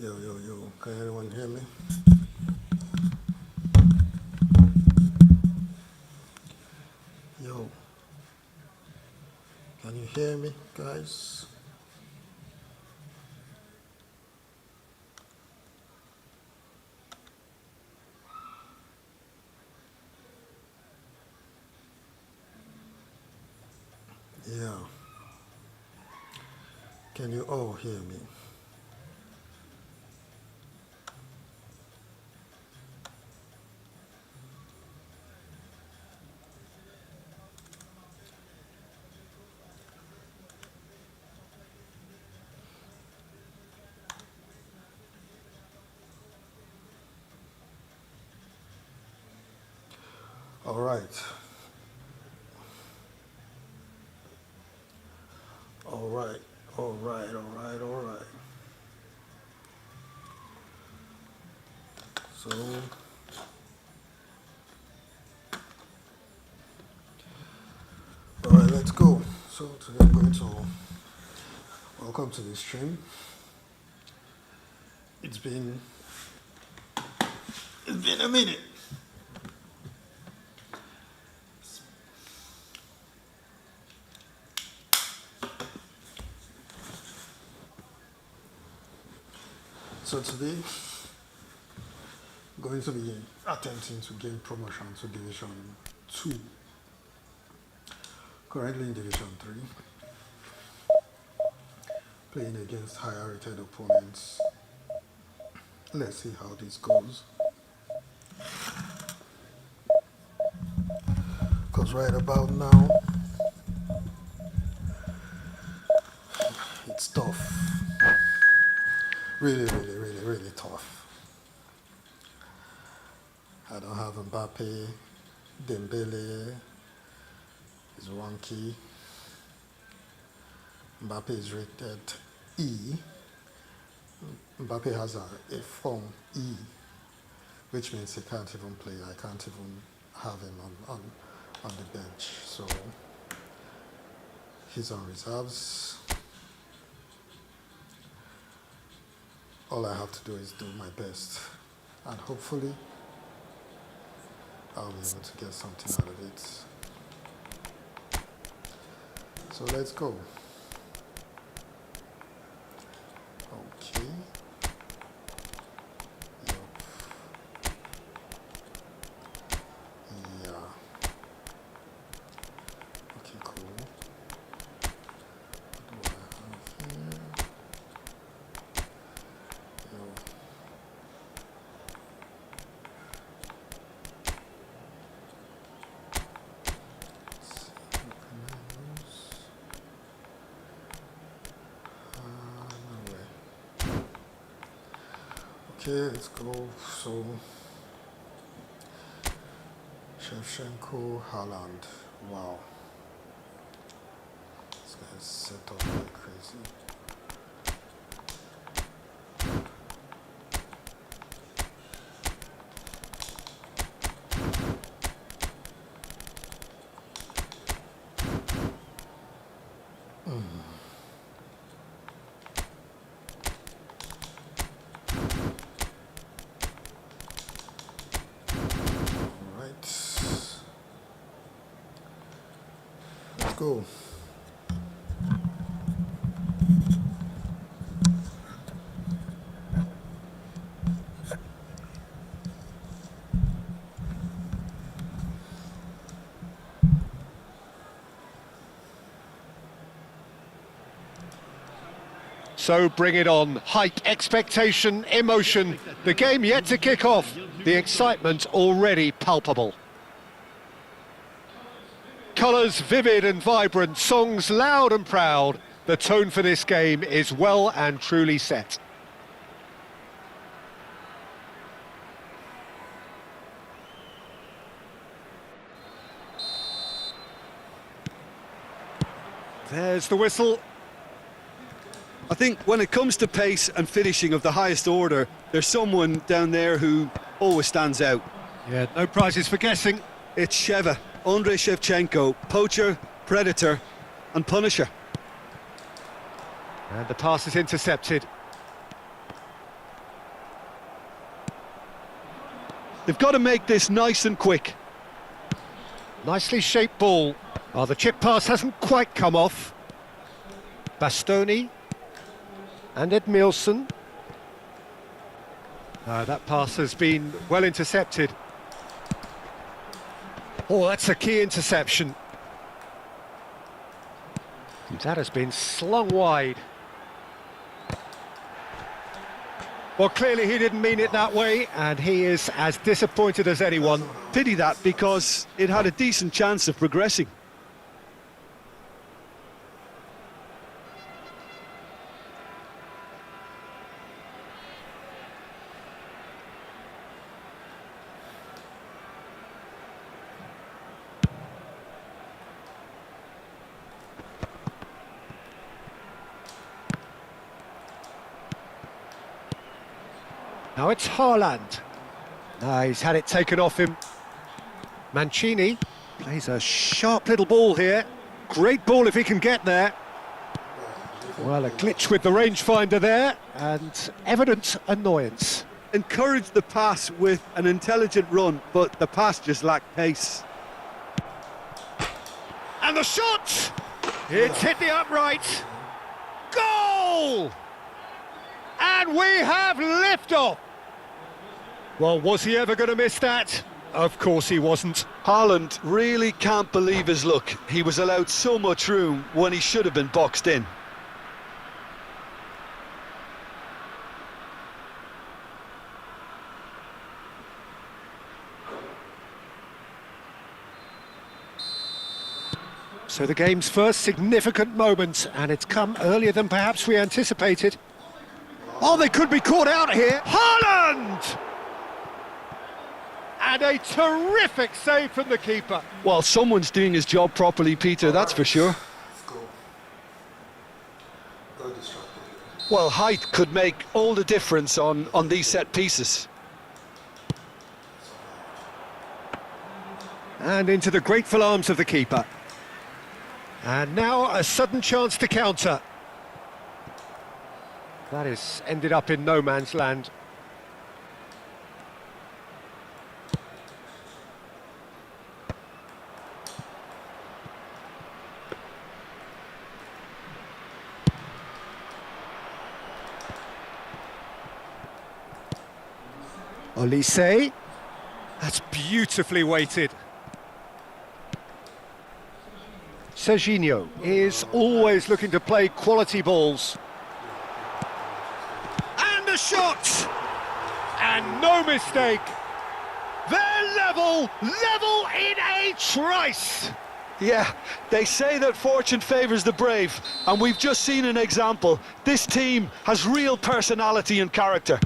Yo, can anyone hear me? Yo, can you hear me, guys? Yeah. Can you all hear me? All right. All right. All right. All right. All right. So, all right, let's go. So today I'm going to welcome to the stream. It's been a minute. So today, I'm going to be attempting to gain promotion to Division 2. Currently in Division 3. Playing against higher rated opponents. Let's see how this goes. Because right about now, it's tough. Really tough. I don't have Mbappe, Dembele is wonky. Mbappe is rated E. Mbappe has a form E, which means he can't even play. I can't even have him on the bench. So he's on reserves. All I have to do is do my best, and hopefully I'll be able to get something out of it. So let's go. Okay. Yep. Yeah. Okay, cool. What do I have here? Yo. Let's see, what can I use? No way. Okay, let's go. So, Shevchenko, Haaland. Wow. This guy's set up like crazy. Alright. Let's go. So bring it on. Hype, expectation, emotion. The game yet to kick off. The excitement already palpable. Colours vivid and vibrant, songs loud and proud. The tone for this game is well and truly set. There's the whistle. I think when it comes to pace and finishing of the highest order, there's someone down there who always stands out. Yeah, no prizes for guessing. It's Sheva, Andrei Shevchenko, poacher, predator and punisher. And the pass is intercepted. They've got to make this nice and quick. Nicely shaped ball. Oh, the chip pass hasn't quite come off. Bastoni and Edmilson. That pass has been well intercepted. Oh, that's a key interception. That has been slung wide. Well, clearly he didn't mean it that way, and he is as disappointed as anyone. Pity that, because it had a decent chance of progressing. Now it's Haaland. He's had it taken off him. Mancini plays a sharp little ball here. Great ball if he can get there. Well, a glitch with the rangefinder there, and evident annoyance. Encouraged the pass with an intelligent run, but the pass just lacked pace. And the shot! It's hit the upright. Goal! And we have liftoff. Well, was he ever going to miss that? Of course he wasn't. Haaland really can't believe his luck. He was allowed so much room when he should have been boxed in. So the game's first significant moment, and it's come earlier than perhaps we anticipated. Oh, they could be caught out here. Haaland! And a terrific save from the keeper. Well, someone's doing his job properly, Peter, that's for sure. Well, height could make all the difference on these set pieces. And into the grateful arms of the keeper. And now a sudden chance to counter. That has ended up in no man's land. Olise. That's beautifully weighted. Serginho is always looking to play quality balls. And a shot! And no mistake. They're level in a trice. Yeah, they say that fortune favours the brave, and we've just seen an example. This team has real personality and character.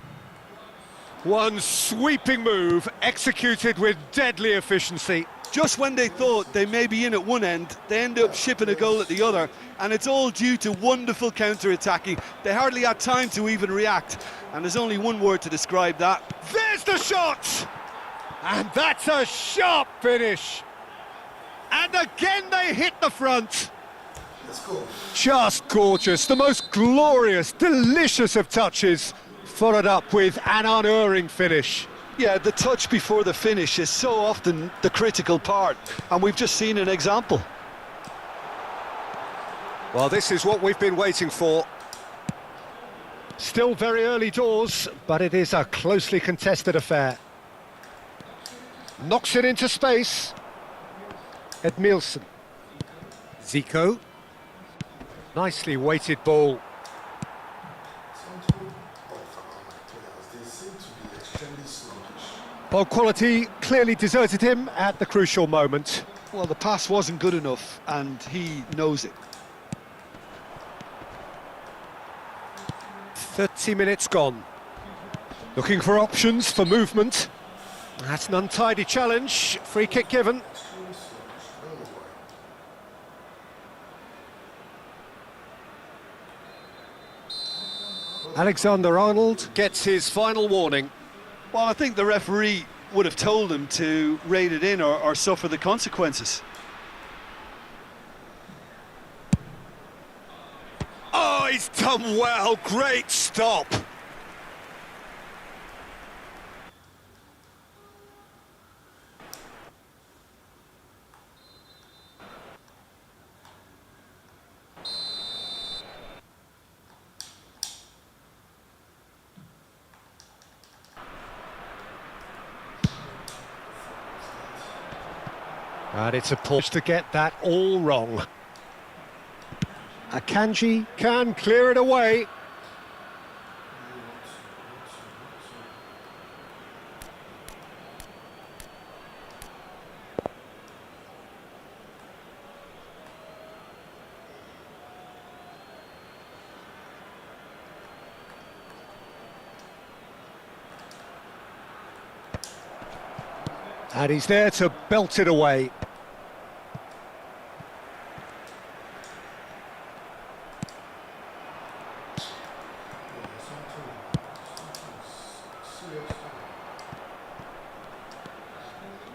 One sweeping move executed with deadly efficiency. Just when they thought they may be in at one end, they end up shipping a goal at the other, and it's all due to wonderful counter-attacking. They hardly had time to even react, and there's only one word to describe that. There's the shot! And that's a sharp finish. And again they hit the front. Just gorgeous, the most glorious, delicious of touches, followed up with an unerring finish. Yeah, the touch before the finish is so often the critical part, and we've just seen an example. Well, this is what we've been waiting for. Still very early doors, but it is a closely contested affair. Knocks it into space. Edmilson. Zico. Nicely weighted ball. Ball quality clearly deserted him at the crucial moment. Well, the pass wasn't good enough, and he knows it. 30 minutes gone. Looking for options for movement. That's an untidy challenge. Free kick given. Alexander-Arnold gets his final warning. Well, I think the referee would have told him to rate it in or suffer the consequences. Oh, he's done well. Great stop. And it's a push to get that all wrong. Akanji can clear it away. And he's there to belt it away.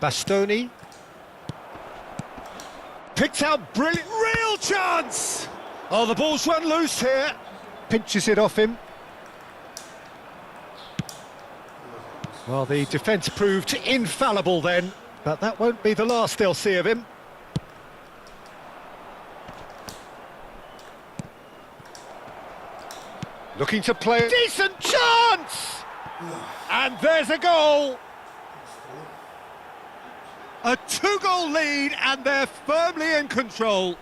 Bastoni. Picked out brilliant. Real chance! Oh, the ball's run loose here. Pinches it off him. Well, the defence proved infallible then, but that won't be the last they'll see of him. Looking to play. Decent chance! And there's a goal! A two-goal lead, and they're firmly in control.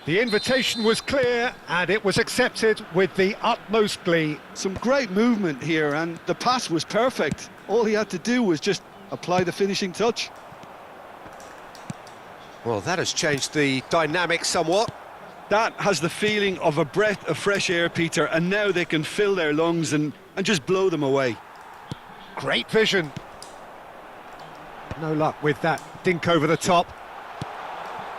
The invitation was clear, and it was accepted with the utmost glee. Some great movement here, and the pass was perfect. All he had to do was just apply the finishing touch. Well, that has changed the dynamic somewhat. That has the feeling of a breath of fresh air, Peter, and now they can fill their lungs and just blow them away. Great vision. No luck with that dink over the top.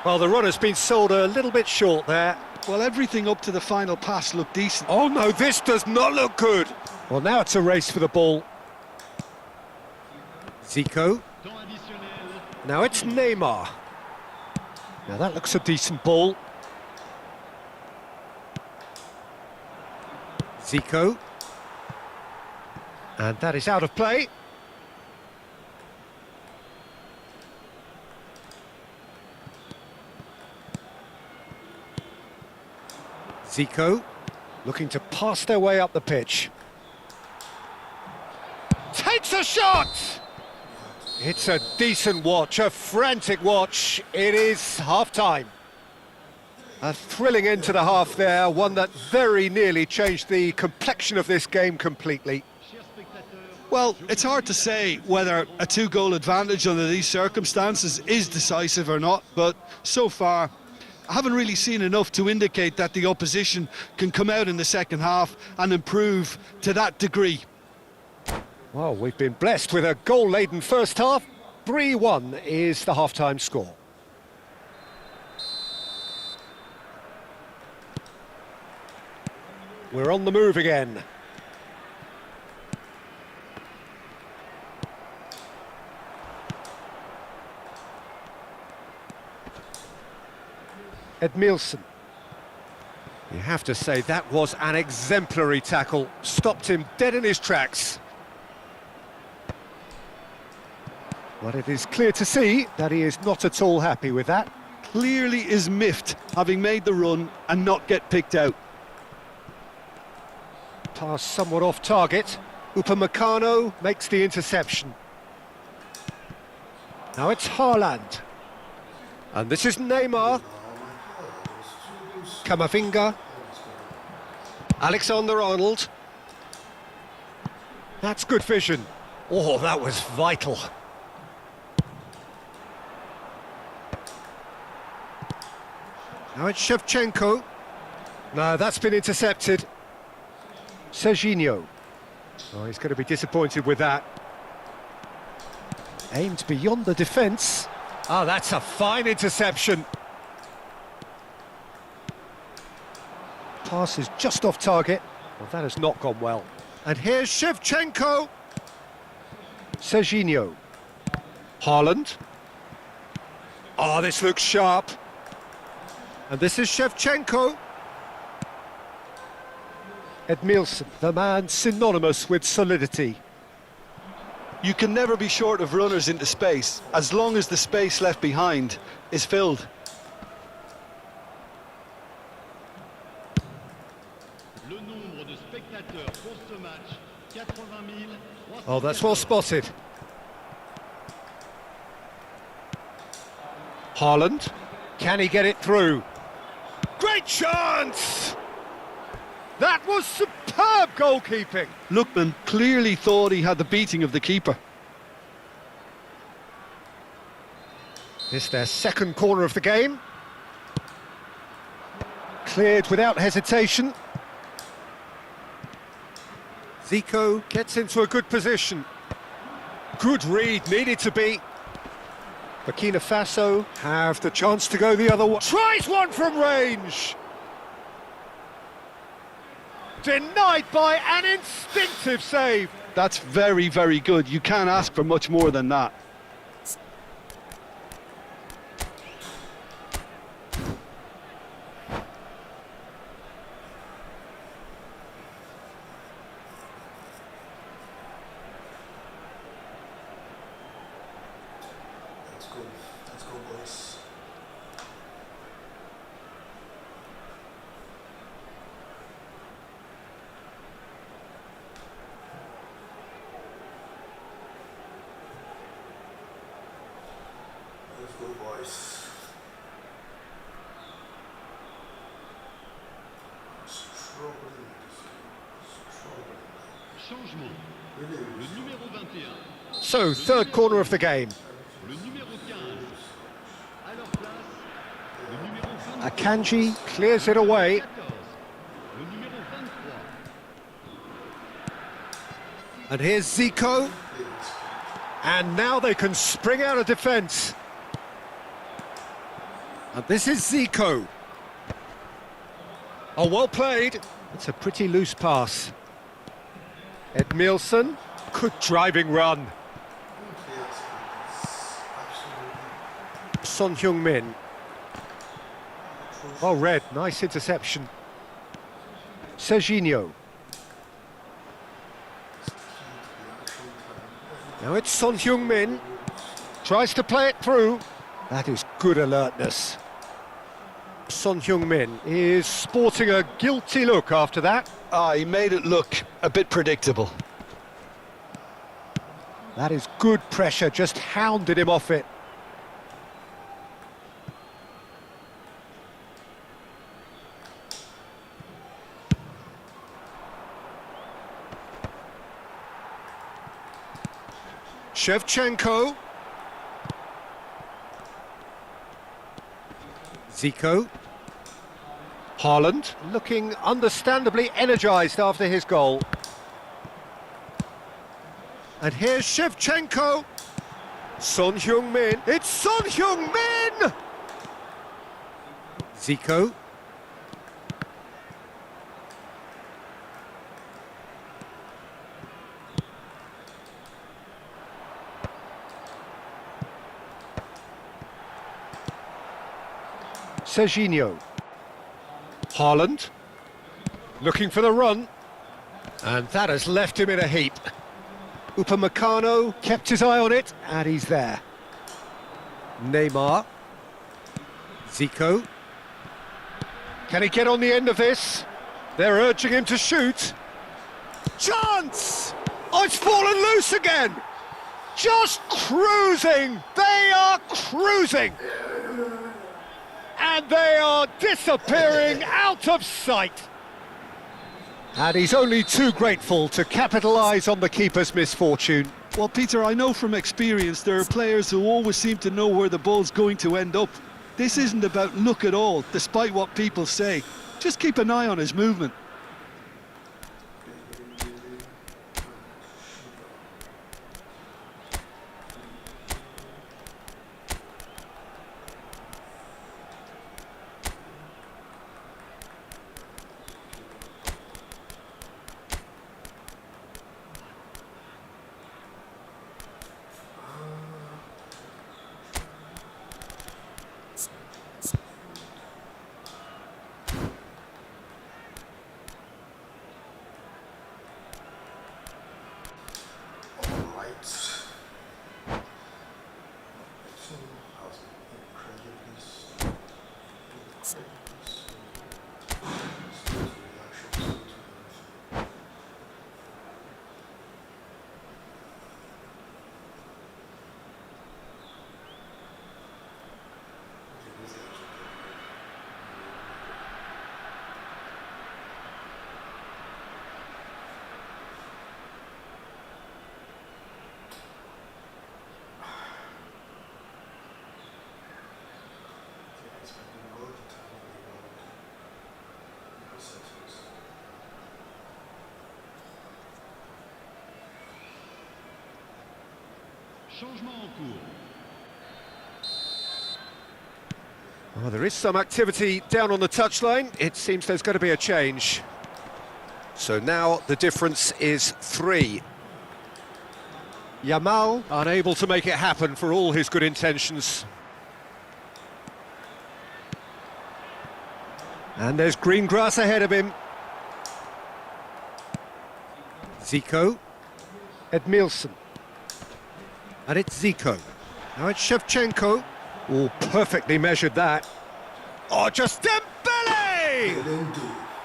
Well, the runner's been sold a little bit short there. Well, everything up to the final pass looked decent. Oh no, this does not look good. Well, now it's a race for the ball. Zico. Now it's Neymar. Now that looks a decent ball. Zico. And that is out of play. Zico, looking to pass their way up the pitch. Takes a shot! It's a decent watch, a frantic watch. It is half-time. A thrilling end to the half there, one that very nearly changed the complexion of this game completely. Well, it's hard to say whether a two-goal advantage under these circumstances is decisive or not, but so far I haven't really seen enough to indicate that the opposition can come out in the second half and improve to that degree. Well, we've been blessed with a goal-laden first half. 3-1 is the half-time score. We're on the move again. Edmilson. You have to say that was an exemplary tackle. Stopped him dead in his tracks. But it is clear to see that he is not at all happy with that. Clearly is miffed, having made the run and not get picked out. Pass somewhat off target. Upamecano makes the interception. Now it's Haaland. And this is Neymar. Camavinga. Alexander-Arnold. That's good vision. Oh, that was vital. Now it's Shevchenko. No, that's been intercepted. Serginho. Oh, he's going to be disappointed with that. Aimed beyond the defence. Oh, that's a fine interception. Pass is just off target. Well, that has not gone well. And here's Shevchenko. Serginho. Haaland. Oh, this looks sharp. And this is Shevchenko. Edmilson, the man synonymous with solidity. You can never be short of runners into space, as long as the space left behind is filled. Oh, that's well spotted. Haaland. Can he get it through? Great chance! That was superb goalkeeping. Lookman clearly thought he had the beating of the keeper. It's their second corner of the game. Cleared without hesitation. Zico gets into a good position. Good read, needed to be. Burkina Faso have the chance to go the other way. Tries one from range! Denied by an instinctive save. That's very, very good. You can't ask for much more than that. Let's go, boys. Let's go, boys. Struggling. Changement. Le numéro 21. So, third corner of the game. Le numéro 15. À leur place, le numéro 23. Akanji clears it away. 14. Le numéro 23. And here's Zico. And now they can spring out of defence. And this is Zico. Oh, well played. It's a pretty loose pass. Edmilson. Good driving run. Son Heung-min. Well read, nice interception. Serginho. Now it's Son Heung-min. Tries to play it through. That is good alertness. Son Heung-min is sporting a guilty look after that. He made it look a bit predictable. That is good pressure, just hounded him off it. Shevchenko. Zico. Haaland looking understandably energised after his goal. And here's Shevchenko. Son Heung-min. It's Son Heung-min! Zico. Serginho. Haaland. Looking for the run. And that has left him in a heap. Upamecano kept his eye on it, and he's there. Neymar. Zico. Can he get on the end of this? They're urging him to shoot. Chance! Oh, it's fallen loose again! Just cruising! They are cruising! And they are disappearing out of sight! And he's only too grateful to capitalise on the keeper's misfortune. Well, Peter, I know from experience there are players who always seem to know where the ball's going to end up. This isn't about luck at all, despite what people say. Just keep an eye on his movement. Changement en cours. Well, there is some activity down on the touchline. It seems there's going to be a change. So now the difference is 3. Yamal unable to make it happen for all his good intentions. And there's green grass ahead of him. Zico. Edmilson. And it's Zico. Now it's Shevchenko. Oh, perfectly measured that. Oh, just Dembele!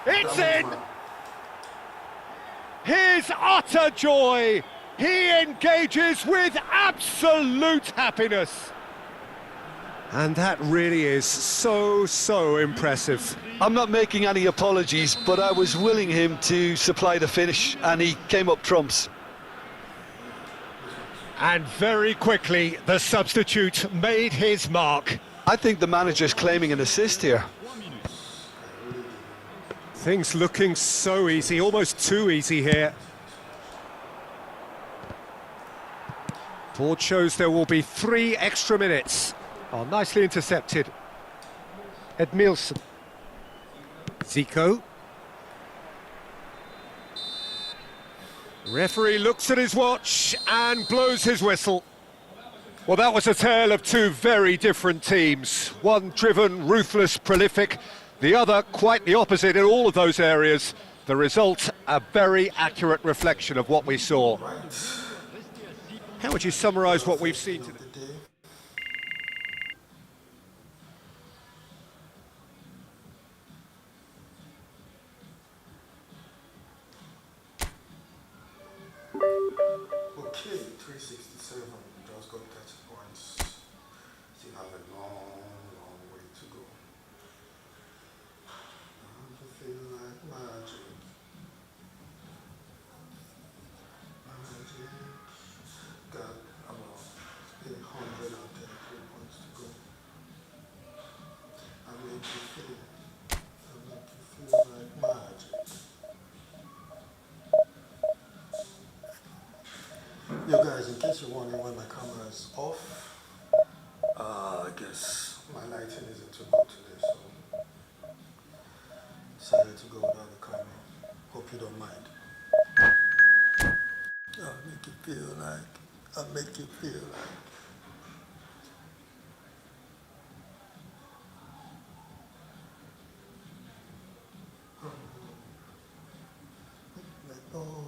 It's in! His utter joy! He engages with absolute happiness. And that really is so impressive. I'm not making any apologies, but I was willing him to supply the finish, and he came up trumps. And very quickly, the substitute made his mark. I think the manager's claiming an assist here. Things looking so easy, almost too easy here. Board shows there will be 3 extra minutes. Oh, nicely intercepted. Edmilson. Zico. Referee looks at his watch and blows his whistle. Well, that was a tale of 2 very different teams. One driven, ruthless, prolific. The other quite the opposite in all of those areas. The result, a very accurate reflection of what we saw. How would you summarise what we've seen today? Okay, 367, just got 30 points. Still have a long way to go. I feel like magic. Got about 133 points to go. I make you feel like magic. You guys, in case you're wondering why my camera is off, I guess my lighting isn't too good today, so decided to go without the camera. Hope you don't mind. I'll make you feel like. Oh.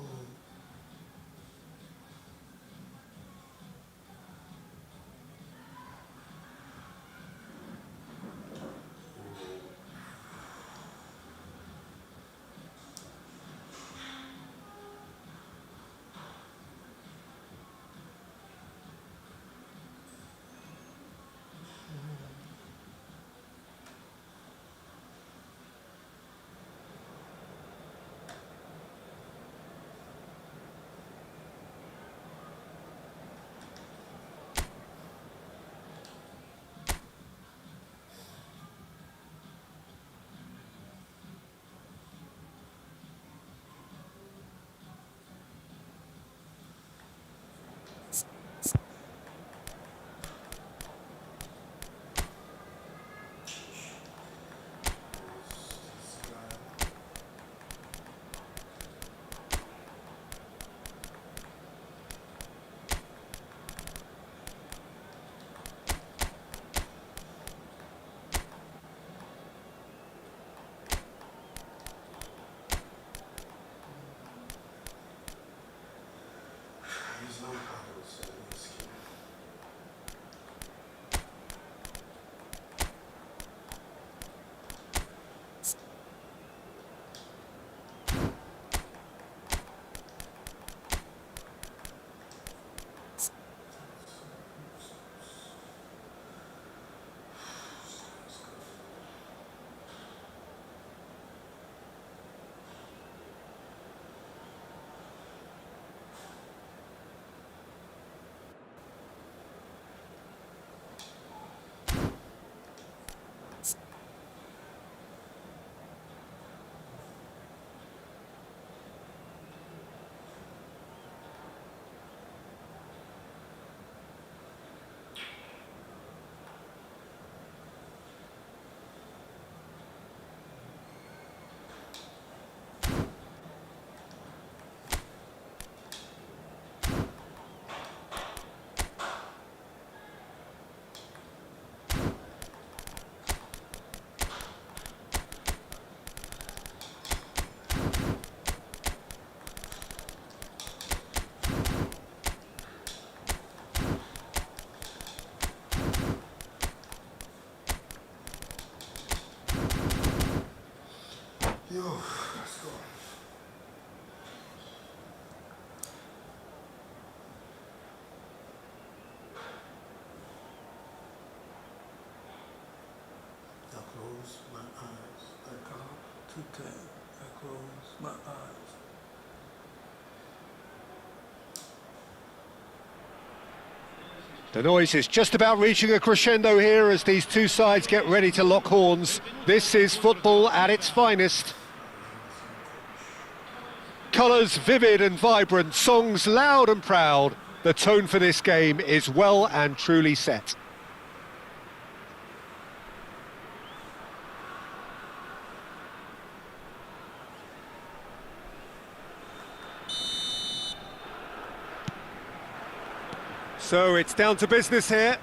Yo, let's go. I close my eyes. I count to 10. I close my eyes. The noise is just about reaching a crescendo here as these two sides get ready to lock horns. This is football at its finest. Colours vivid and vibrant, songs loud and proud. The tone for this game is well and truly set. So it's down to business here.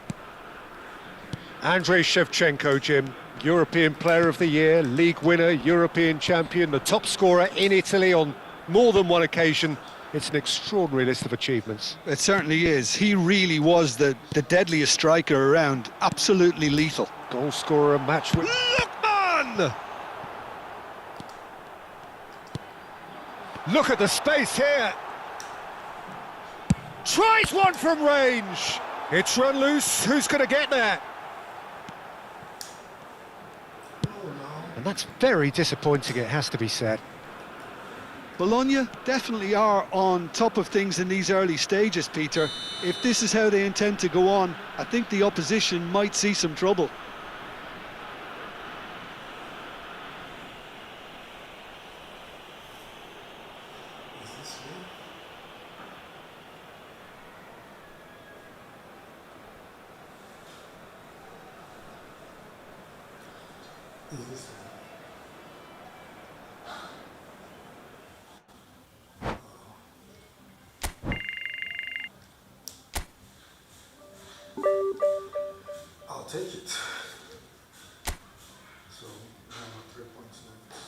Andrei Shevchenko, Jim, European Player of the Year, League winner, European champion, the top scorer in Italy on more than one occasion. It's an extraordinary list of achievements. It certainly is. He really was the deadliest striker around. Absolutely lethal. Goal scorer, match with Lookman! Look at the space here. Tries one from range. It's run loose. Who's going to get there? And that's very disappointing, it has to be said. Bologna definitely are on top of things in these early stages, Peter. If this is how they intend to go on, I think the opposition might see some trouble. Is this real? Is this real? I'll take it. So now I'm 3 points next.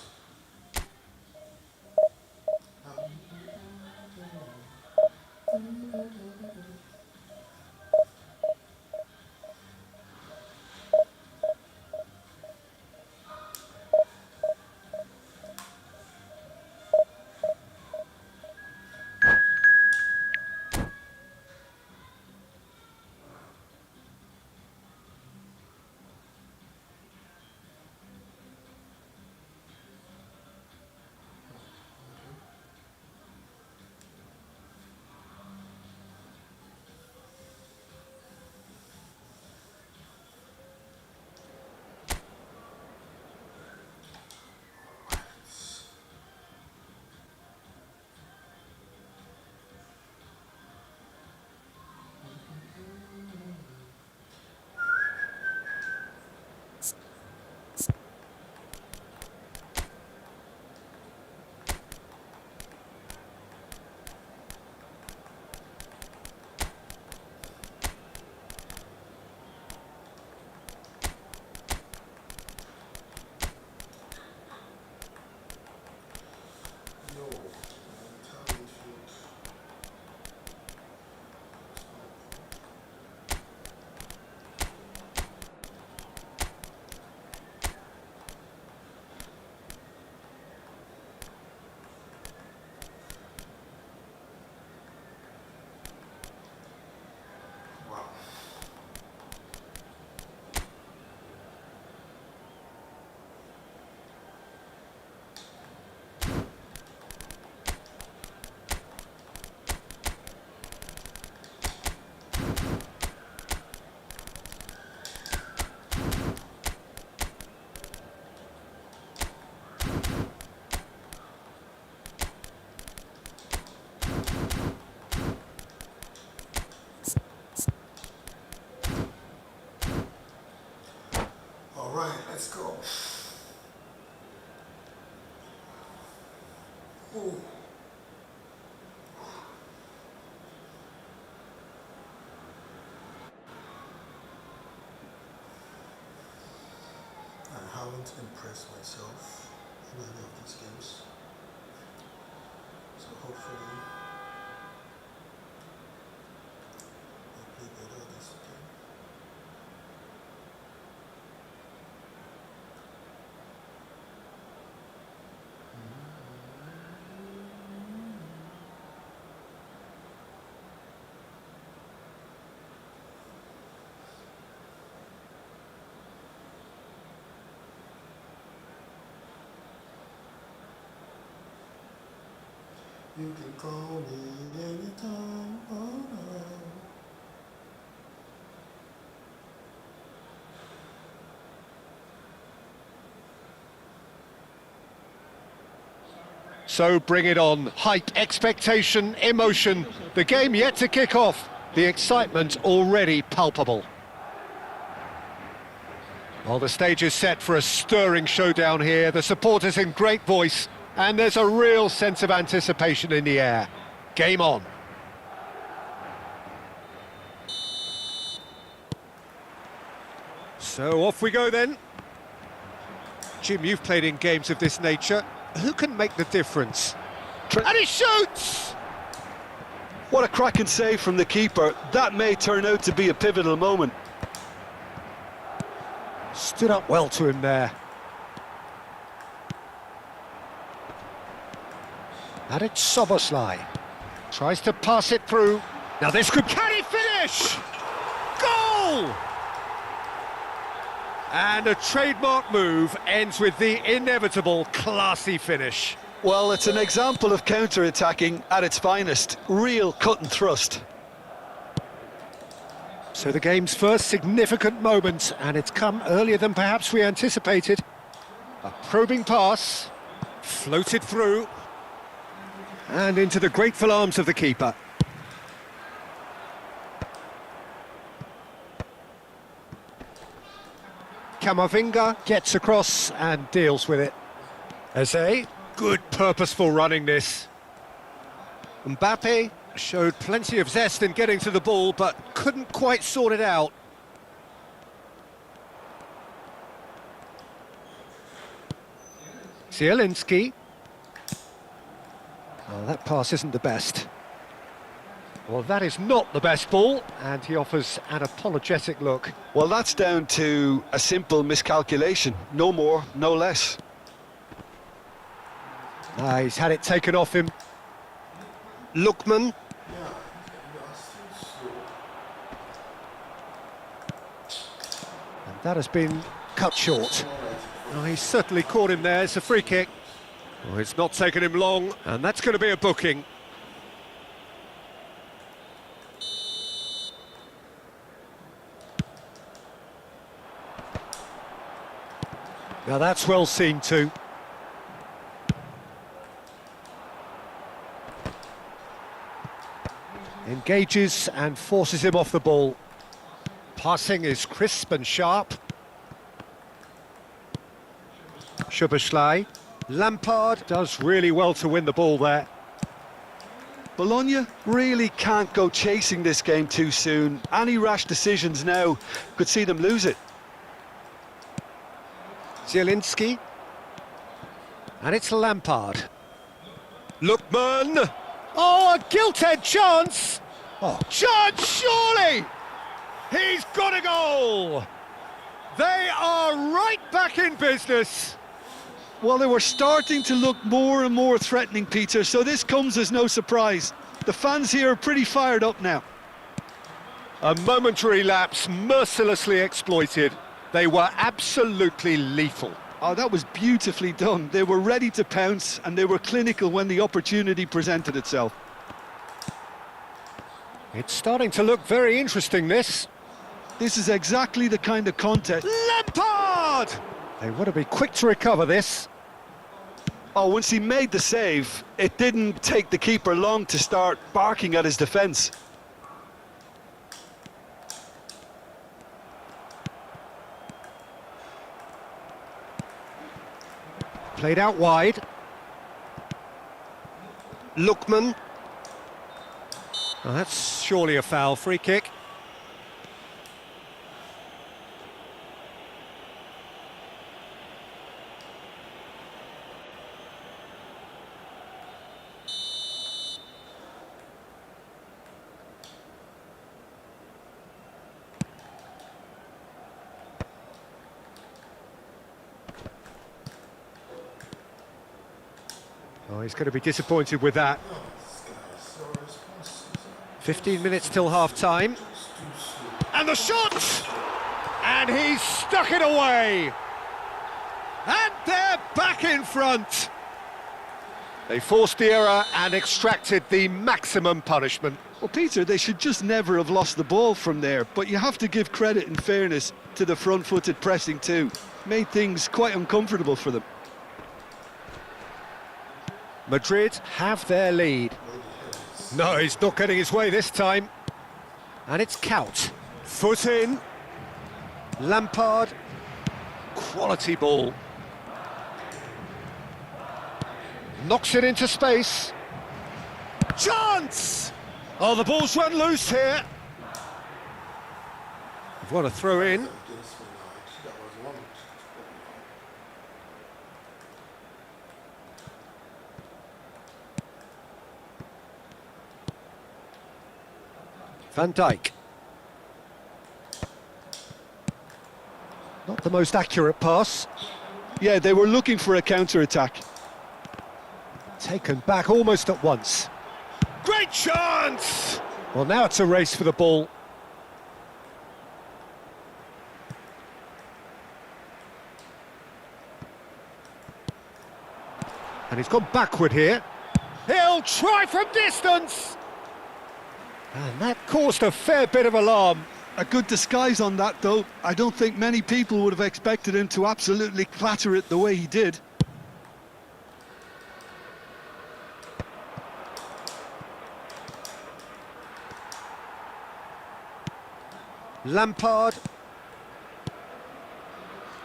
All right, let's go. Ooh. I haven't impressed myself in any of these games, so hopefully I'll play better this game. You can call me anytime. Oh, no. So bring it on. Hype, expectation, emotion. The game yet to kick off. The excitement already palpable. Well, the stage is set for a stirring showdown here. The supporters in great voice, and there's a real sense of anticipation in the air. Game on. So off we go then. Jim, you've played in games of this nature. Who can make the difference? And he shoots! What a cracking save from the keeper. That may turn out to be a pivotal moment. Stood up well to him there. And it's Soboslai. Tries to pass it through. Now this could... Can he finish? Goal! And a trademark move ends with the inevitable classy finish. Well, it's an example of counter-attacking at its finest. Real cut and thrust. So the game's first significant moment, and it's come earlier than perhaps we anticipated. A probing pass, floated through, and into the grateful arms of the keeper. Camavinga gets across and deals with it. Eze, good purposeful running this. Mbappe showed plenty of zest in getting to the ball, but couldn't quite sort it out. Zielinski. Well, that pass isn't the best. Well, that is not the best ball, and he offers an apologetic look. Well, that's down to a simple miscalculation. No more, no less. He's had it taken off him. Lookman. And that has been cut short. Oh, he's certainly caught him there. It's a free kick. Oh, it's not taken him long, and that's going to be a booking. Now that's well seen too. Engages and forces him off the ball. Passing is crisp and sharp. Szoboszlai. Lampard does really well to win the ball there. Bologna really can't go chasing this game too soon. Any rash decisions now could see them lose it. Zielinski. And it's Lampard. Lookman. Oh, a gilt-edged chance! Oh, chance, surely! He's got a goal! They are right back in business. Well, they were starting to look more and more threatening, Peter, so this comes as no surprise. The fans here are pretty fired up now. A momentary lapse mercilessly exploited. They were absolutely lethal. Oh, that was beautifully done. They were ready to pounce, and they were clinical when the opportunity presented itself. It's starting to look very interesting, this. This is exactly the kind of contest... Lampard! They want to be quick to recover this. Oh, once he made the save, it didn't take the keeper long to start barking at his defence. Played out wide. Lookman. Oh, that's surely a foul. Free kick. Oh, he's going to be disappointed with that. 15 minutes till half-time. And the shot! And he's stuck it away! And they're back in front! They forced the error and extracted the maximum punishment. Well, Peter, they should just never have lost the ball from there, but you have to give credit and fairness to the front-footed pressing too. Made things quite uncomfortable for them. Madrid have their lead. No, he's not getting his way this time. And it's Kaut. Foot in. Lampard. Quality ball. Knocks it into space. Chance! Oh, the ball's run loose here. We've got a throw in. Van Dijk. Not the most accurate pass. Yeah, they were looking for a counter-attack. Taken back almost at once. Great chance! Well, now it's a race for the ball. And he's gone backward here. He'll try from distance! And that caused a fair bit of alarm. A good disguise on that, though. I don't think many people would have expected him to absolutely clatter it the way he did. Lampard.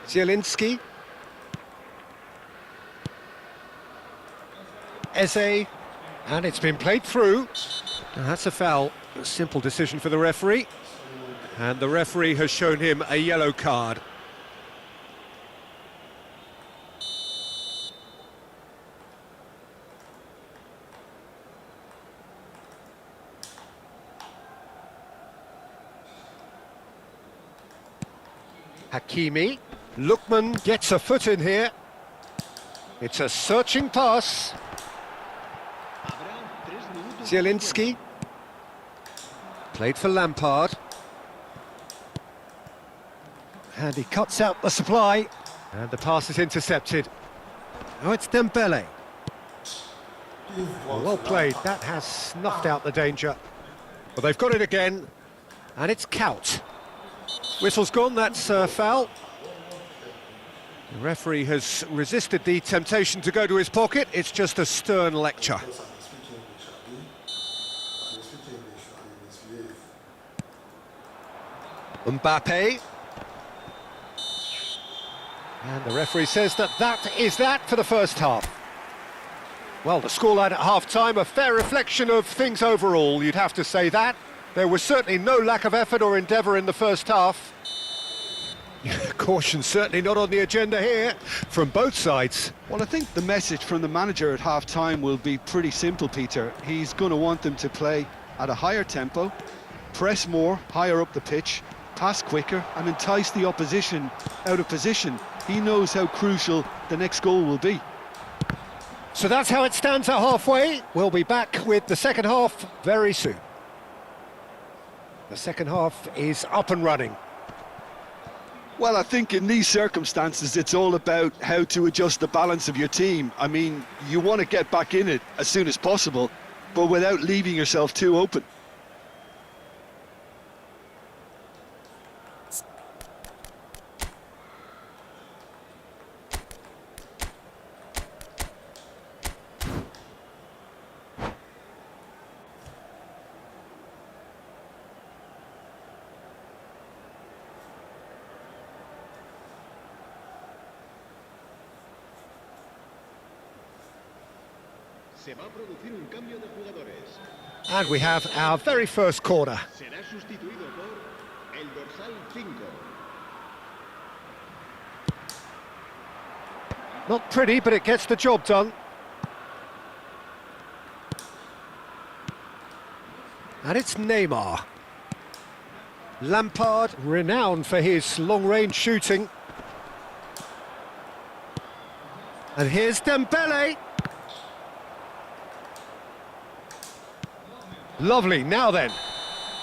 Zielinski. Eze. And it's been played through. And that's a foul. A simple decision for the referee. And the referee has shown him a yellow card. Hakimi. Lookman gets a foot in here. It's a searching pass. Zielinski. Played for Lampard. And he cuts out the supply. And the pass is intercepted. Now it's Dembele. Well played. That has snuffed out the danger. Well, they've got it again. And it's Kaut. Whistle's gone, that's a foul. The referee has resisted the temptation to go to his pocket. It's just a stern lecture. Mbappe. And the referee says that is that for the first half. Well, the scoreline at half-time, a fair reflection of things overall, you'd have to say that. There was certainly no lack of effort or endeavour in the first half. Caution certainly not on the agenda here, from both sides. Well, I think the message from the manager at half-time will be pretty simple, Peter. He's going to want them to play at a higher tempo, press more, higher up the pitch, pass quicker and entice the opposition out of position. He knows how crucial the next goal will be. So that's how it stands at halfway. We'll be back with the second half very soon. The second half is up and running. Well, I think in these circumstances it's all about how to adjust the balance of your team. I mean, you want to get back in it as soon as possible, but without leaving yourself too open. Se va a producir un cambio de jugadores. And we have our very first corner. Será sustituido por el dorsal 5. Not pretty, but it gets the job done. And it's Neymar. Lampard, renowned for his long-range shooting. And here's Dembele. Lovely, now then.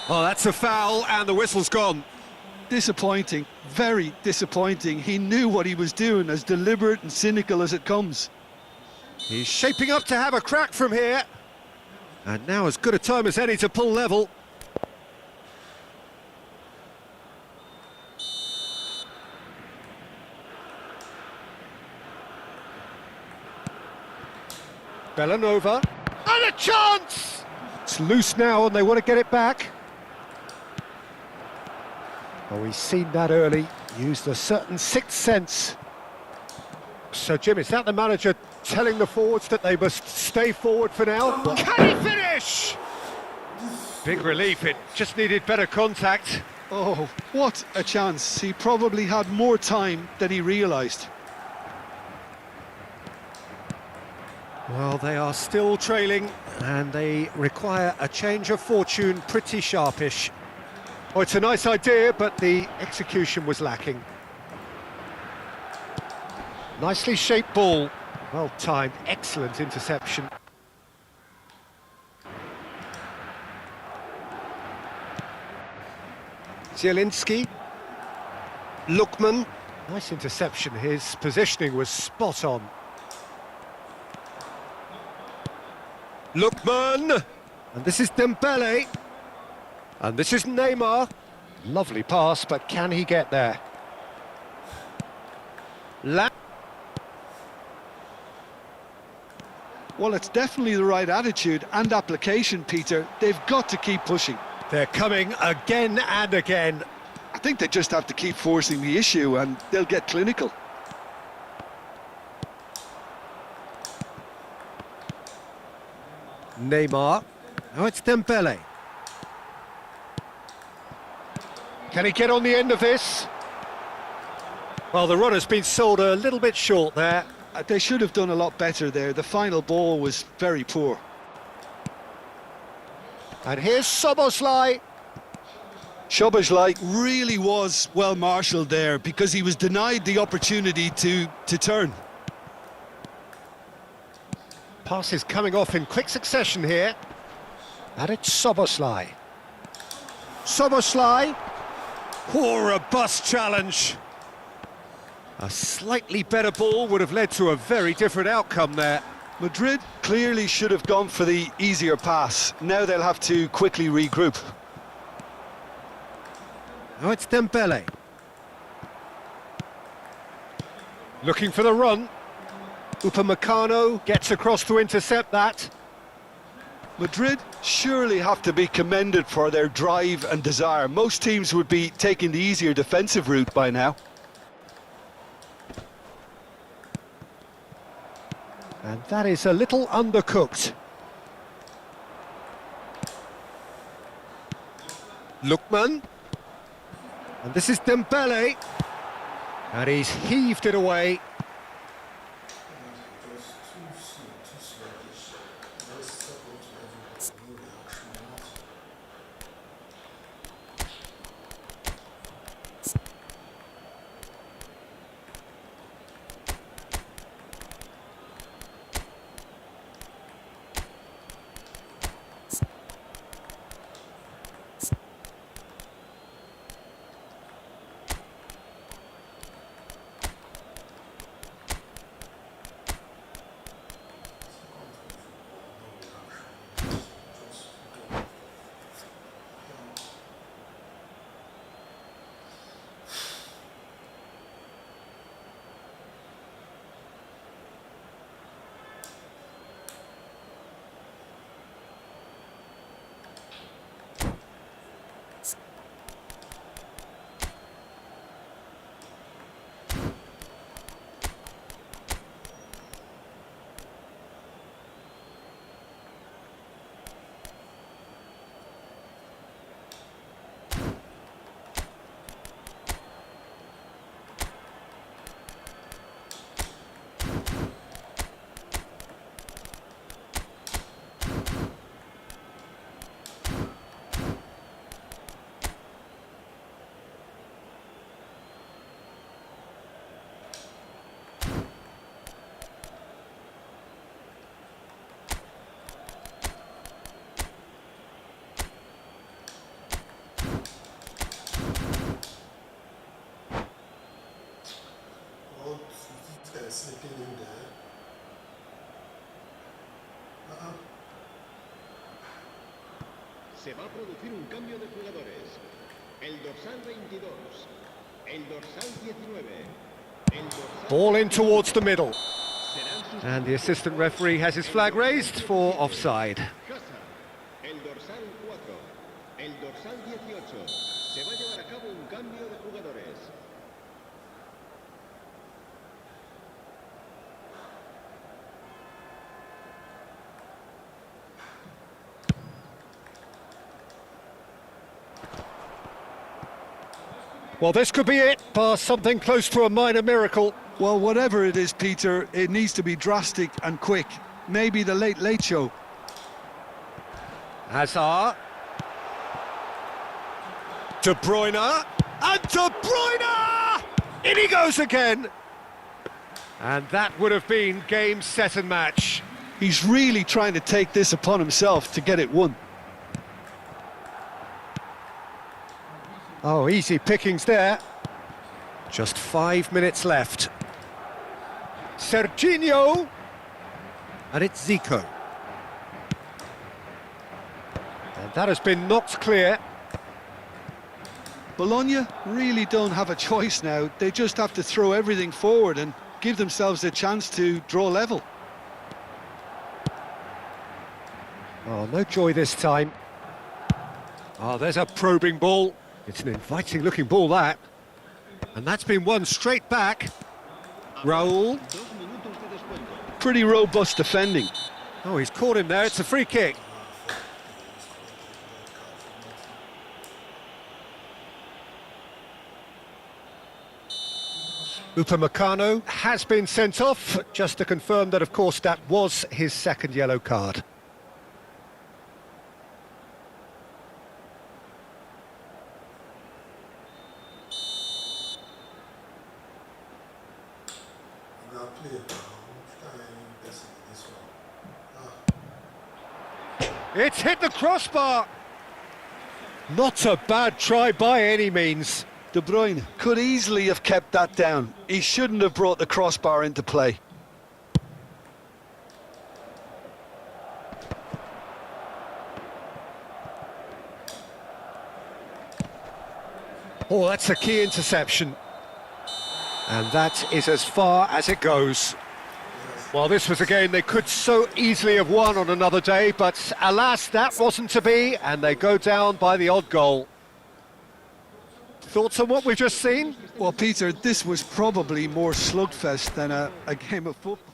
Oh, that's a foul, and the whistle's gone. Disappointing, very disappointing. He knew what he was doing, as deliberate and cynical as it comes. He's shaping up to have a crack from here. And now as good a time as any to pull level. Bellanova. And a chance! It's loose now and they want to get it back. Oh, he's seen that early. Used a certain sixth sense. So, Jim, is that the manager telling the forwards that they must stay forward for now? Can he finish? Big relief, it just needed better contact. Oh, what a chance. He probably had more time than he realised. Well, they are still trailing, and they require a change of fortune pretty sharpish. Oh, it's a nice idea, but the execution was lacking. Nicely shaped ball. Well timed, excellent interception. Zielinski. Lookman. Nice interception, his positioning was spot on. Lookman! And this is Dembele. And this is Neymar. Lovely pass, but can he get there? Well, it's definitely the right attitude and application, Peter. They've got to keep pushing. They're coming again and again. I think they just have to keep forcing the issue and they'll get clinical. Neymar. Now it's Dembele. Can he get on the end of this? Well, the run has been sold a little bit short there. They should have done a lot better there. The final ball was very poor. And here's Szoboszlai. Szoboszlai really was well marshalled there because he was denied the opportunity to turn. Passes coming off in quick succession here. And it's Szoboszlai. Szoboszlai. Oh, robust challenge. A slightly better ball would have led to a very different outcome there. Madrid clearly should have gone for the easier pass. Now they'll have to quickly regroup. Now it's Dembele. Looking for the run. Upamecano gets across to intercept that. Madrid surely have to be commended for their drive and desire. Most teams would be taking the easier defensive route by now. And that is a little undercooked. Lookman. And this is Dembele. And he's heaved it away. Slipping in there. Se va a producir un cambio de jugadores. El dorsal 22. El dorsal 19. El dorsal Ball in towards the middle. serán sus And the assistant referee has his flag raised for offside. Hazard. El dorsal 4. El dorsal 18. Se va a llevar a cabo un cambio de jugadores. Well, this could be it, bar something close to a minor miracle. Well, whatever it is, Peter, it needs to be drastic and quick. Maybe the late show. Hazard. De Bruyne. And De Bruyne! In he goes again. And that would have been game, set and match. He's really trying to take this upon himself to get it won. Oh, easy pickings there. Just 5 minutes left. Serginho. And it's Zico. And that has been knocked clear. Bologna really don't have a choice now. They just have to throw everything forward and give themselves a chance to draw level. Oh, no joy this time. Oh, there's a probing ball. It's an inviting-looking ball, that. And that's been won straight back. Raul. 2 minutos de descuento. Pretty robust defending. Oh, he's caught him there. It's a free kick. Upamecano has been sent off, just to confirm that, of course, that was his second yellow card. Now play it now. This one. It's hit the crossbar. Not a bad try by any means. De Bruyne could easily have kept that down. He shouldn't have brought the crossbar into play. Oh, that's a key interception. And that is as far as it goes. Well, this was a game they could so easily have won on another day, but alas, that wasn't to be, and they go down by the odd goal. Thoughts on what we've just seen? Well, Peter, this was probably more slugfest than a game of football.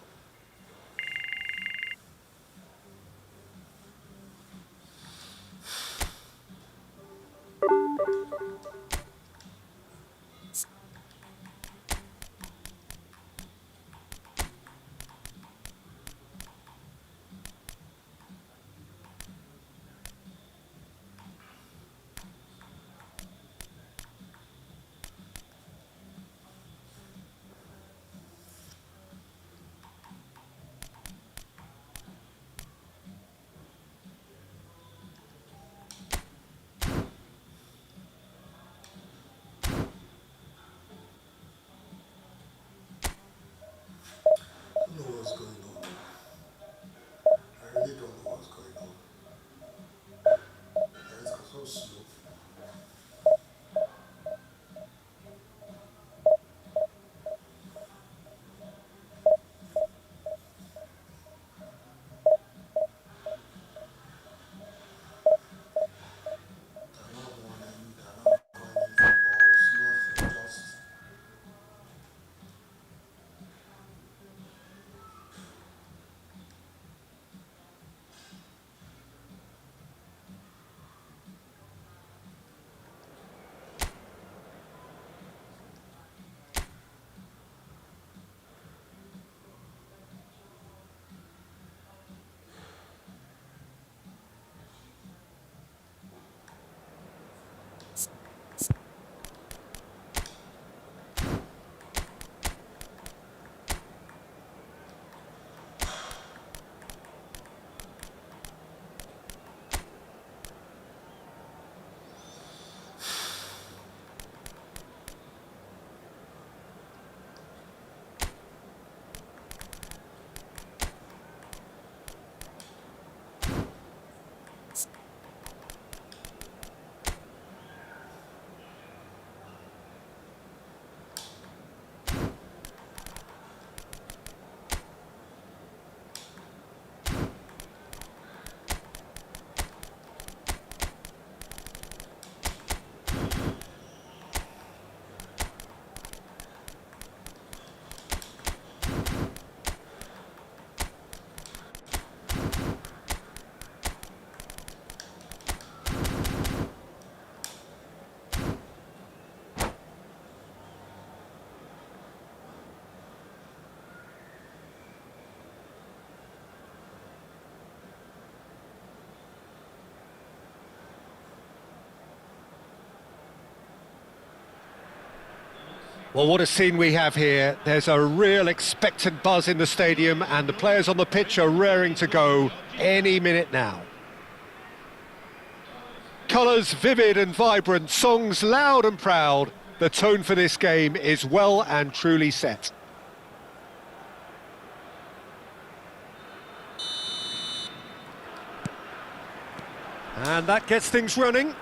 Well, what a scene we have here. There's a real expectant buzz in the stadium, and the players on the pitch are raring to go any minute now. Colours vivid and vibrant, songs loud and proud. The tone for this game is well and truly set. And that gets things running.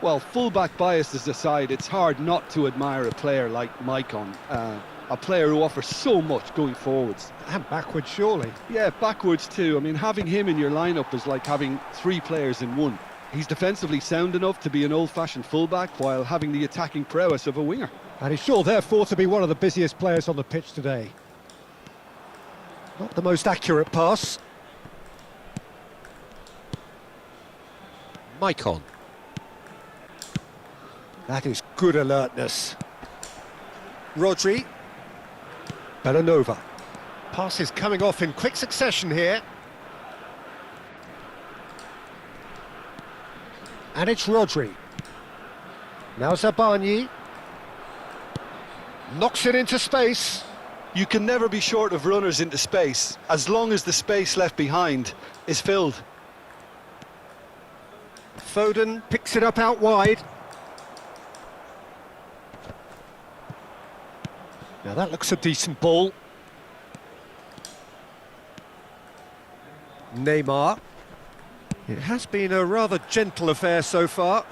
Well, full-back biases aside, it's hard not to admire a player like Maicon, a player who offers so much going forwards. And backwards, surely. Yeah, backwards too. I mean, having him in your lineup is like having three players in one. He's defensively sound enough to be an old-fashioned full-back while having the attacking prowess of a winger. And he's sure, therefore, to be one of the busiest players on the pitch today. Not the most accurate pass. Maicon. That is good alertness. Rodri. Bellanova. Passes coming off in quick succession here. And it's Rodri. Now Zabarnyi. Knocks it into space. You can never be short of runners into space, as long as the space left behind is filled. Foden picks it up out wide. Now that looks a decent ball. Neymar. It has been a rather gentle affair so far.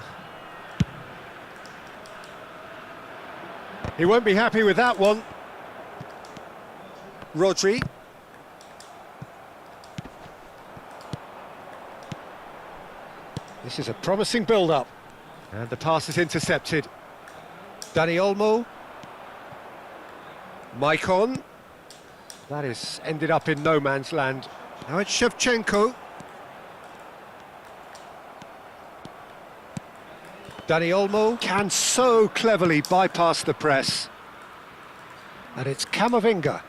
He won't be happy with that one. Rodri. This is a promising build-up. And the pass is intercepted. Dani Olmo. Maicon. That is ended up in no man's land. Now it's Shevchenko. Dani Olmo can so cleverly bypass the press. And it's Camavinga.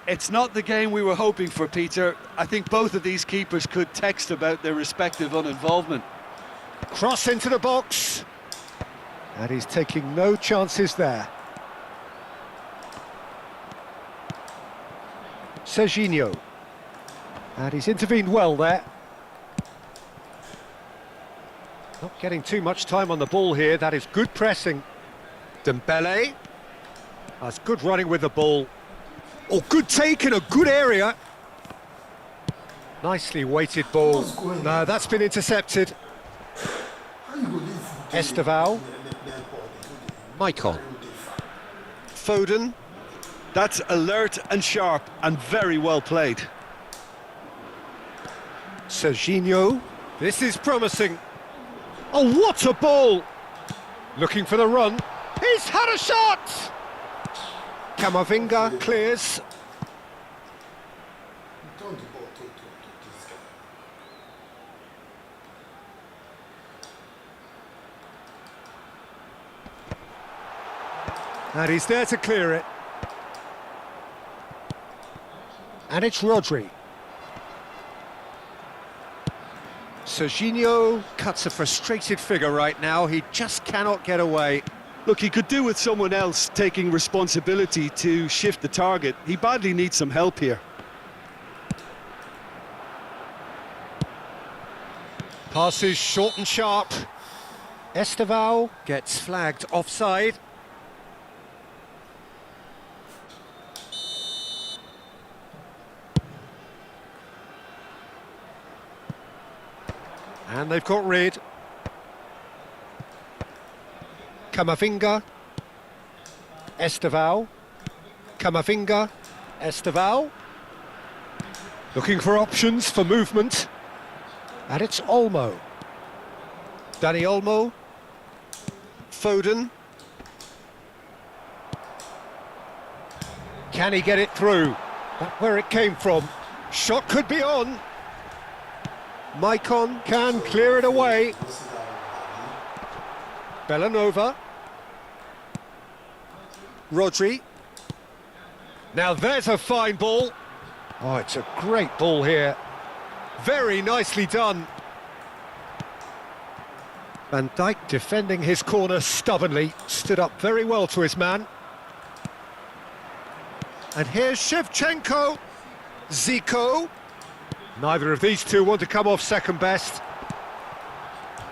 It's not the game we were hoping for, Peter. I think both of these keepers could text about their respective uninvolvement. Cross into the box. And he's taking no chances there. Serginho. And he's intervened well there. Not getting too much time on the ball here. That is good pressing. Dembele. That's good running with the ball. Oh, good take in a good area. Nicely weighted ball. No, that's been intercepted. Estevao. Maicon. Foden. That's alert and sharp and very well played. Serginho. This is promising. Oh, what a ball! Looking for the run. He's had a shot! Camavinga clears. And he's there to clear it. And it's Rodri. Serginho cuts a frustrated figure right now. He just cannot get away. Look, he could do with someone else taking responsibility to shift the target. He badly needs some help here. Passes short and sharp. Estevao gets flagged offside. And they've got rid. Camavinga. Estevao. Camavinga. Estevao. Looking for options for movement. And it's Olmo. Dani Olmo. Foden. Can he get it through? That's where it came from. Shot could be on. Maicon can clear it away. Bellanova. Rodri. Now there's a fine ball. Oh, it's a great ball here. Very nicely done. Van Dijk defending his corner stubbornly, stood up very well to his man. And here's Shevchenko, Zico. Neither of these two want to come off second best.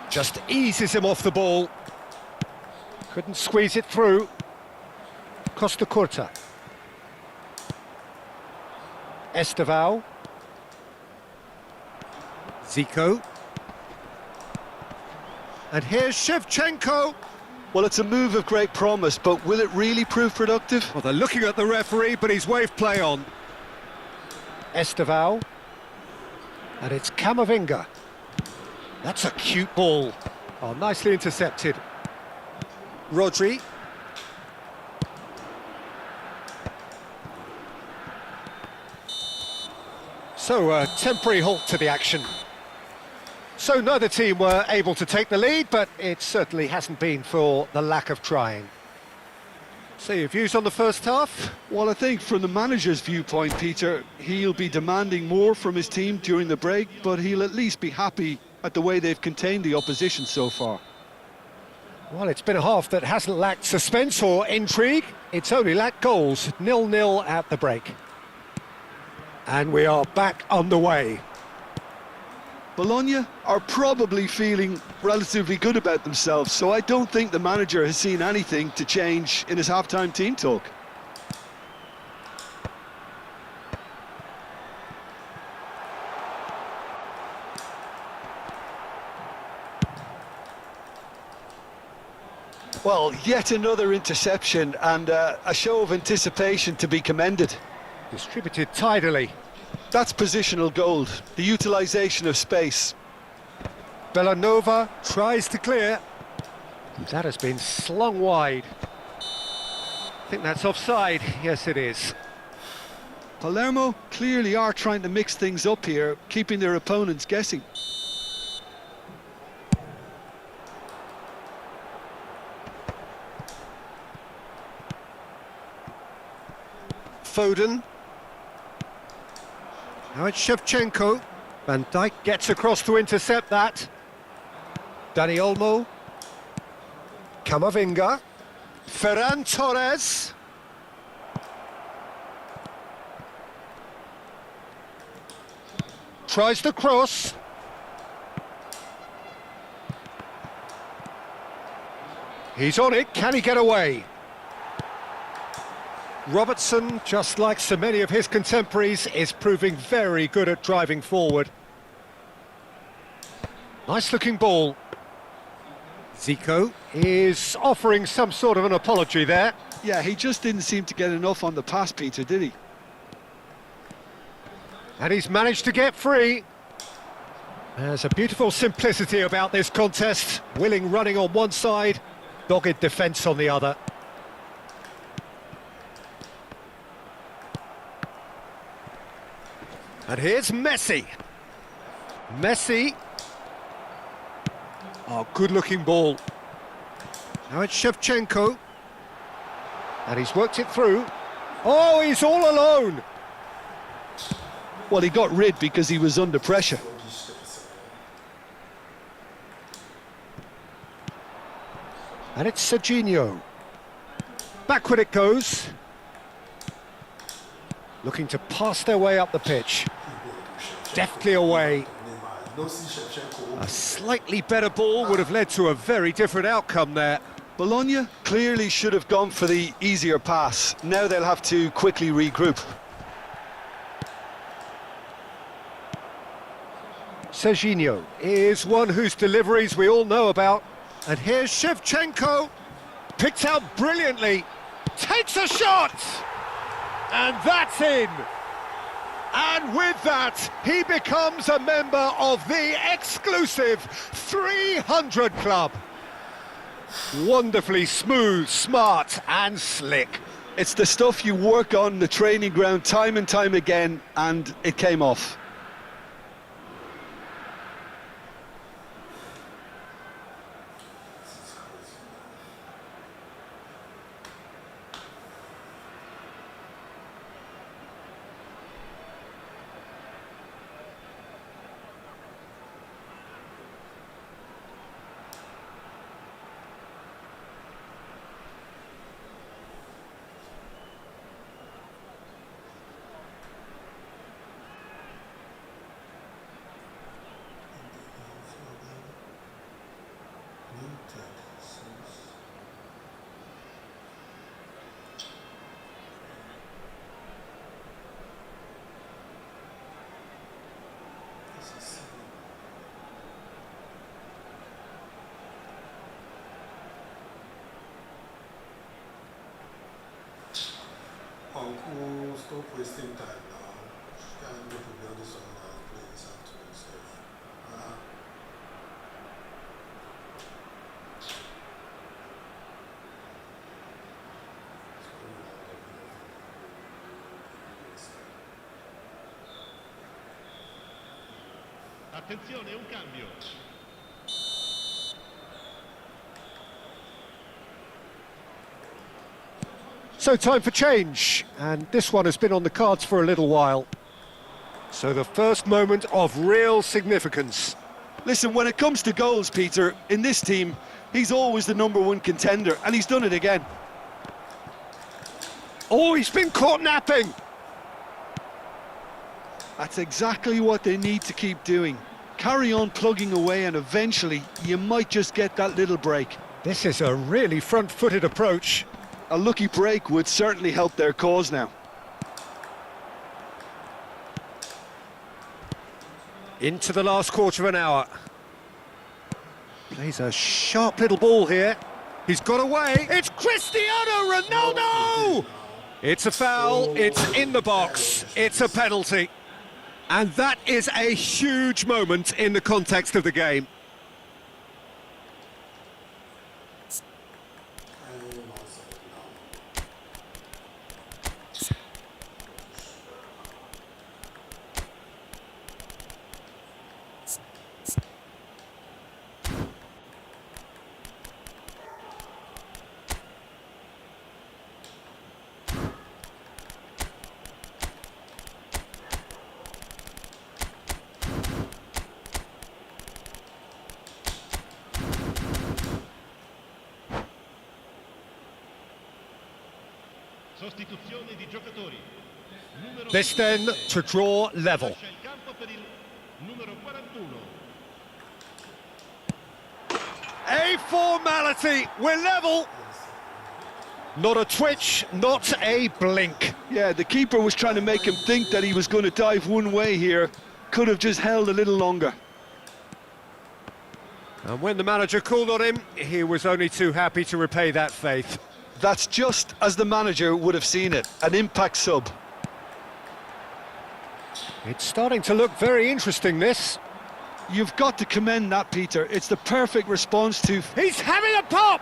Just eases him off the ball. Couldn't squeeze it through. Costa Curta. Estevao. Zico. And here's Shevchenko. Well, it's a move of great promise, but will it really prove productive? Well, they're looking at the referee, but he's waved play on. Estevao. And it's Camavinga. That's a cute ball. Oh, nicely intercepted. Rodri. So, a temporary halt to the action. So neither team were able to take the lead, but it certainly hasn't been for the lack of trying. So your views on the first half? Well, I think from the manager's viewpoint, Peter, he'll be demanding more from his team during the break, but he'll at least be happy at the way they've contained the opposition so far. Well, it's been a half that hasn't lacked suspense or intrigue. It's only lacked goals. 0-0 at the break. And we are back underway. Bologna are probably feeling relatively good about themselves, so I don't think the manager has seen anything to change in his half-time team talk. Well, yet another interception and a show of anticipation to be commended. Distributed tidily. That's positional gold, the utilisation of space. Bellanova tries to clear. That has been slung wide. I think that's offside. Yes, it is. Palermo clearly are trying to mix things up here, keeping their opponents guessing. Foden. Now it's Shevchenko. Van Dijk gets across to intercept that. Dani Olmo. Camavinga. Ferran Torres. Tries the cross. He's on it, can he get away? Robertson, just like so many of his contemporaries, is proving very good at driving forward. Nice looking ball. Zico is offering some sort of an apology there. Yeah, he just didn't seem to get enough on the pass, Peter, did he? And he's managed to get free. There's a beautiful simplicity about this contest. Willing running on one side, dogged defence on the other. And here's Messi. Messi. Oh, good-looking ball. Now it's Shevchenko. And he's worked it through. Oh, he's all alone. Well, he got rid because he was under pressure. And it's Serginho. Backward it goes. Looking to pass their way up the pitch. Deftly away. A slightly better ball would have led to a very different outcome there. Bologna clearly should have gone for the easier pass. Now they'll have to quickly regroup. Serginho is one whose deliveries we all know about. And here's Shevchenko. Picked out brilliantly. Takes a shot! And that's in. And with that, he becomes a member of the exclusive 300 Club. Wonderfully smooth, smart and slick. It's the stuff you work on the training ground time and time again, and it came off. stop wasting time now. Can't go to the other side and play this afterwards. Attenzione, un cambio. So time for change, and this one has been on the cards for a little while. So the first moment of real significance. Listen, when it comes to goals, Peter, in this team, he's always the #1 contender, and he's done it again. Oh, he's been caught napping! That's exactly what they need to keep doing. Carry on plugging away, and eventually you might just get that little break. This is a really front-footed approach. A lucky break would certainly help their cause now. Into the last quarter of an hour. Plays a sharp little ball here. He's got away. It's Cristiano Ronaldo! It's a foul. It's in the box. It's a penalty. And that is a huge moment in the context of the game. Sostituzione di giocatori. Numero This then to draw level. lascia il campo per il numero 41. A formality. We're level. Not a twitch, not a blink. Yeah, the keeper was trying to make him think that he was going to dive one way here. Could have just held a little longer. And when the manager called on him, he was only too happy to repay that faith. That's just as the manager would have seen it, an impact sub. It's starting to look very interesting, this. You've got to commend that, Peter. It's the perfect response to... He's having a pop!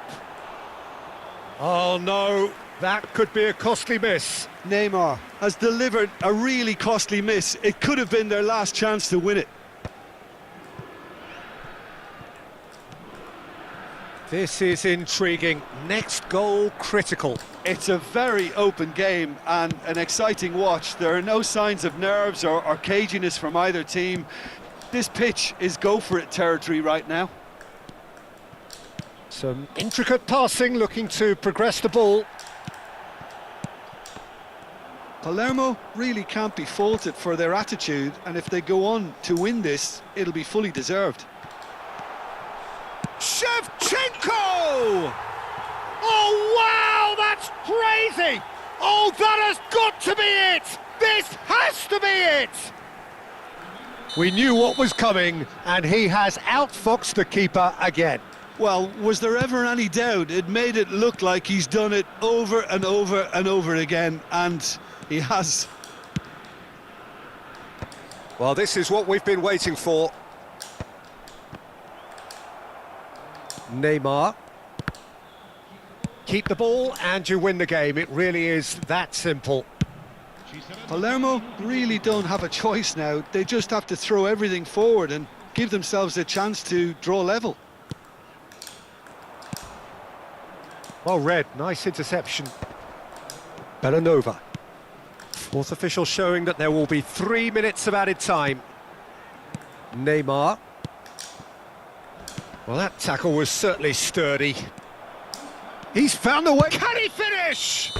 Oh no, that could be a costly miss. Neymar has delivered a really costly miss. It could have been their last chance to win it. This is intriguing. Next goal critical. It's a very open game and an exciting watch. There are no signs of nerves or caginess from either team. This pitch is go-for-it territory right now. Some intricate passing, looking to progress the ball. Palermo really can't be faulted for their attitude, and if they go on to win this, it'll be fully deserved. Shevchenko! Oh, wow, that's crazy! Oh, that has got to be it! This has to be it! We knew what was coming, and he has outfoxed the keeper again. Well, was there ever any doubt? It made it look like he's done it over and over and over again, and he has. Well, this is what we've been waiting for. Neymar. Keep the ball and you win the game. It really is that simple. Palermo really don't have a choice now. They just have to throw everything forward and give themselves a chance to draw level. Well read, nice interception. Bellanova. Fourth official showing that there will be 3 minutes of added time. Neymar. Well, that tackle was certainly sturdy. He's found the way. Can he finish?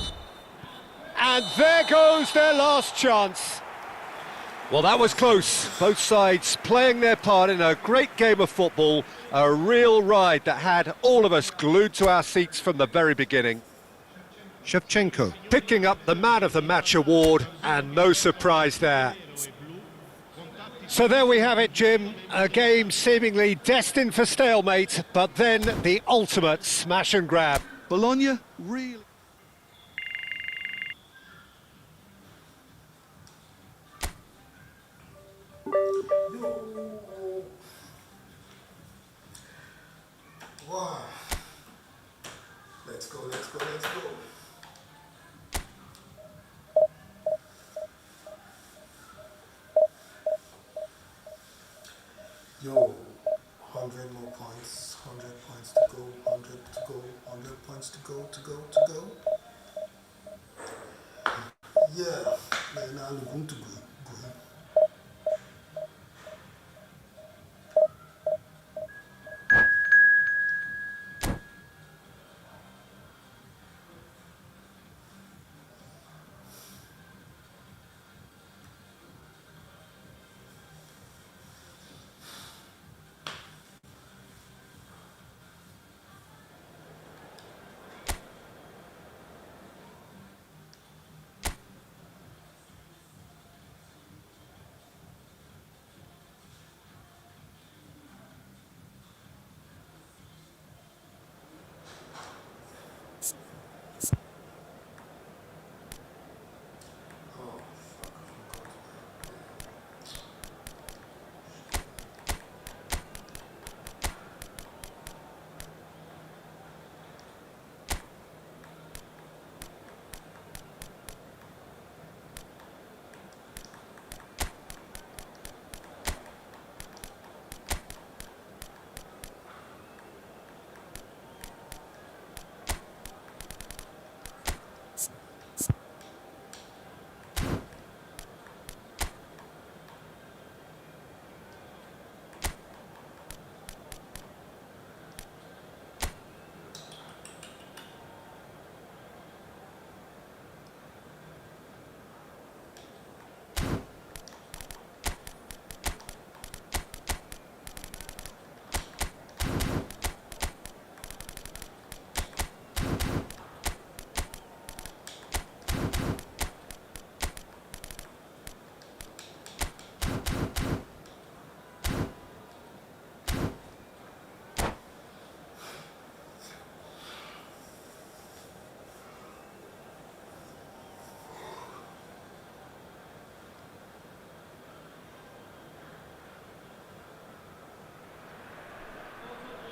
And there goes their last chance. Well, that was close. Both sides playing their part in a great game of football. A real ride that had all of us glued to our seats from the very beginning. Shevchenko picking up the Man of the Match award, and no surprise there. So there we have it, Jim. A game seemingly destined for stalemate, but then the ultimate smash and grab. Bologna really... Wow. Let's go, let's go, let's go. Yo, 100 more points, 100 points to go, 100 to go, 100 points to go, to go. Yeah, now I'm going to go.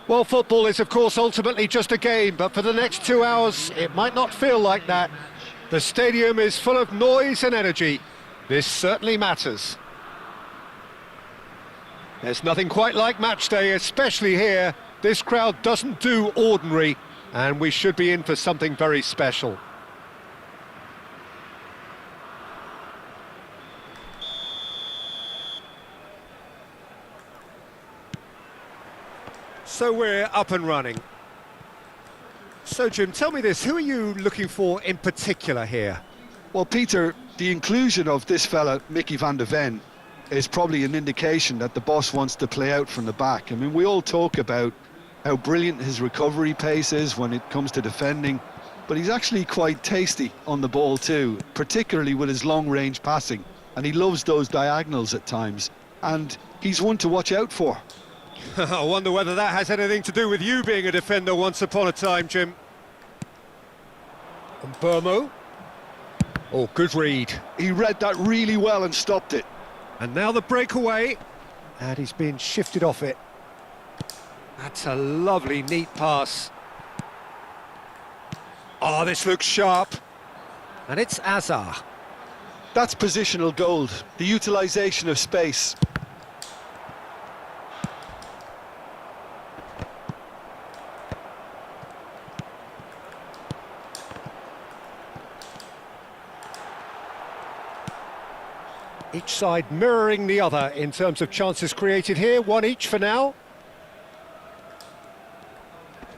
Well, football is, of course, ultimately just a game, but for the next 2 hours, it might not feel like that. The stadium is full of noise and energy. This certainly matters. There's nothing quite like match day, especially here. This crowd doesn't do ordinary, and we should be in for something very special. So we're up and running. So, Jim, tell me this, who are you looking for in particular here? Well, Peter, the inclusion of this fella, Mickey van de Ven, is probably an indication that the boss wants to play out from the back. I mean, we all talk about how brilliant his recovery pace is when it comes to defending, but he's actually quite tasty on the ball too, particularly with his long-range passing, and he loves those diagonals at times, and he's one to watch out for. I wonder whether that has anything to do with you being a defender once upon a time, Jim. And Burmo. Oh, good read. He read that really well and stopped it. And now the breakaway. And he's been shifted off it. That's a lovely, neat pass. Oh, this looks sharp. And it's Azar. That's positional gold, the utilisation of space. Each side mirroring the other in terms of chances created here, one each for now.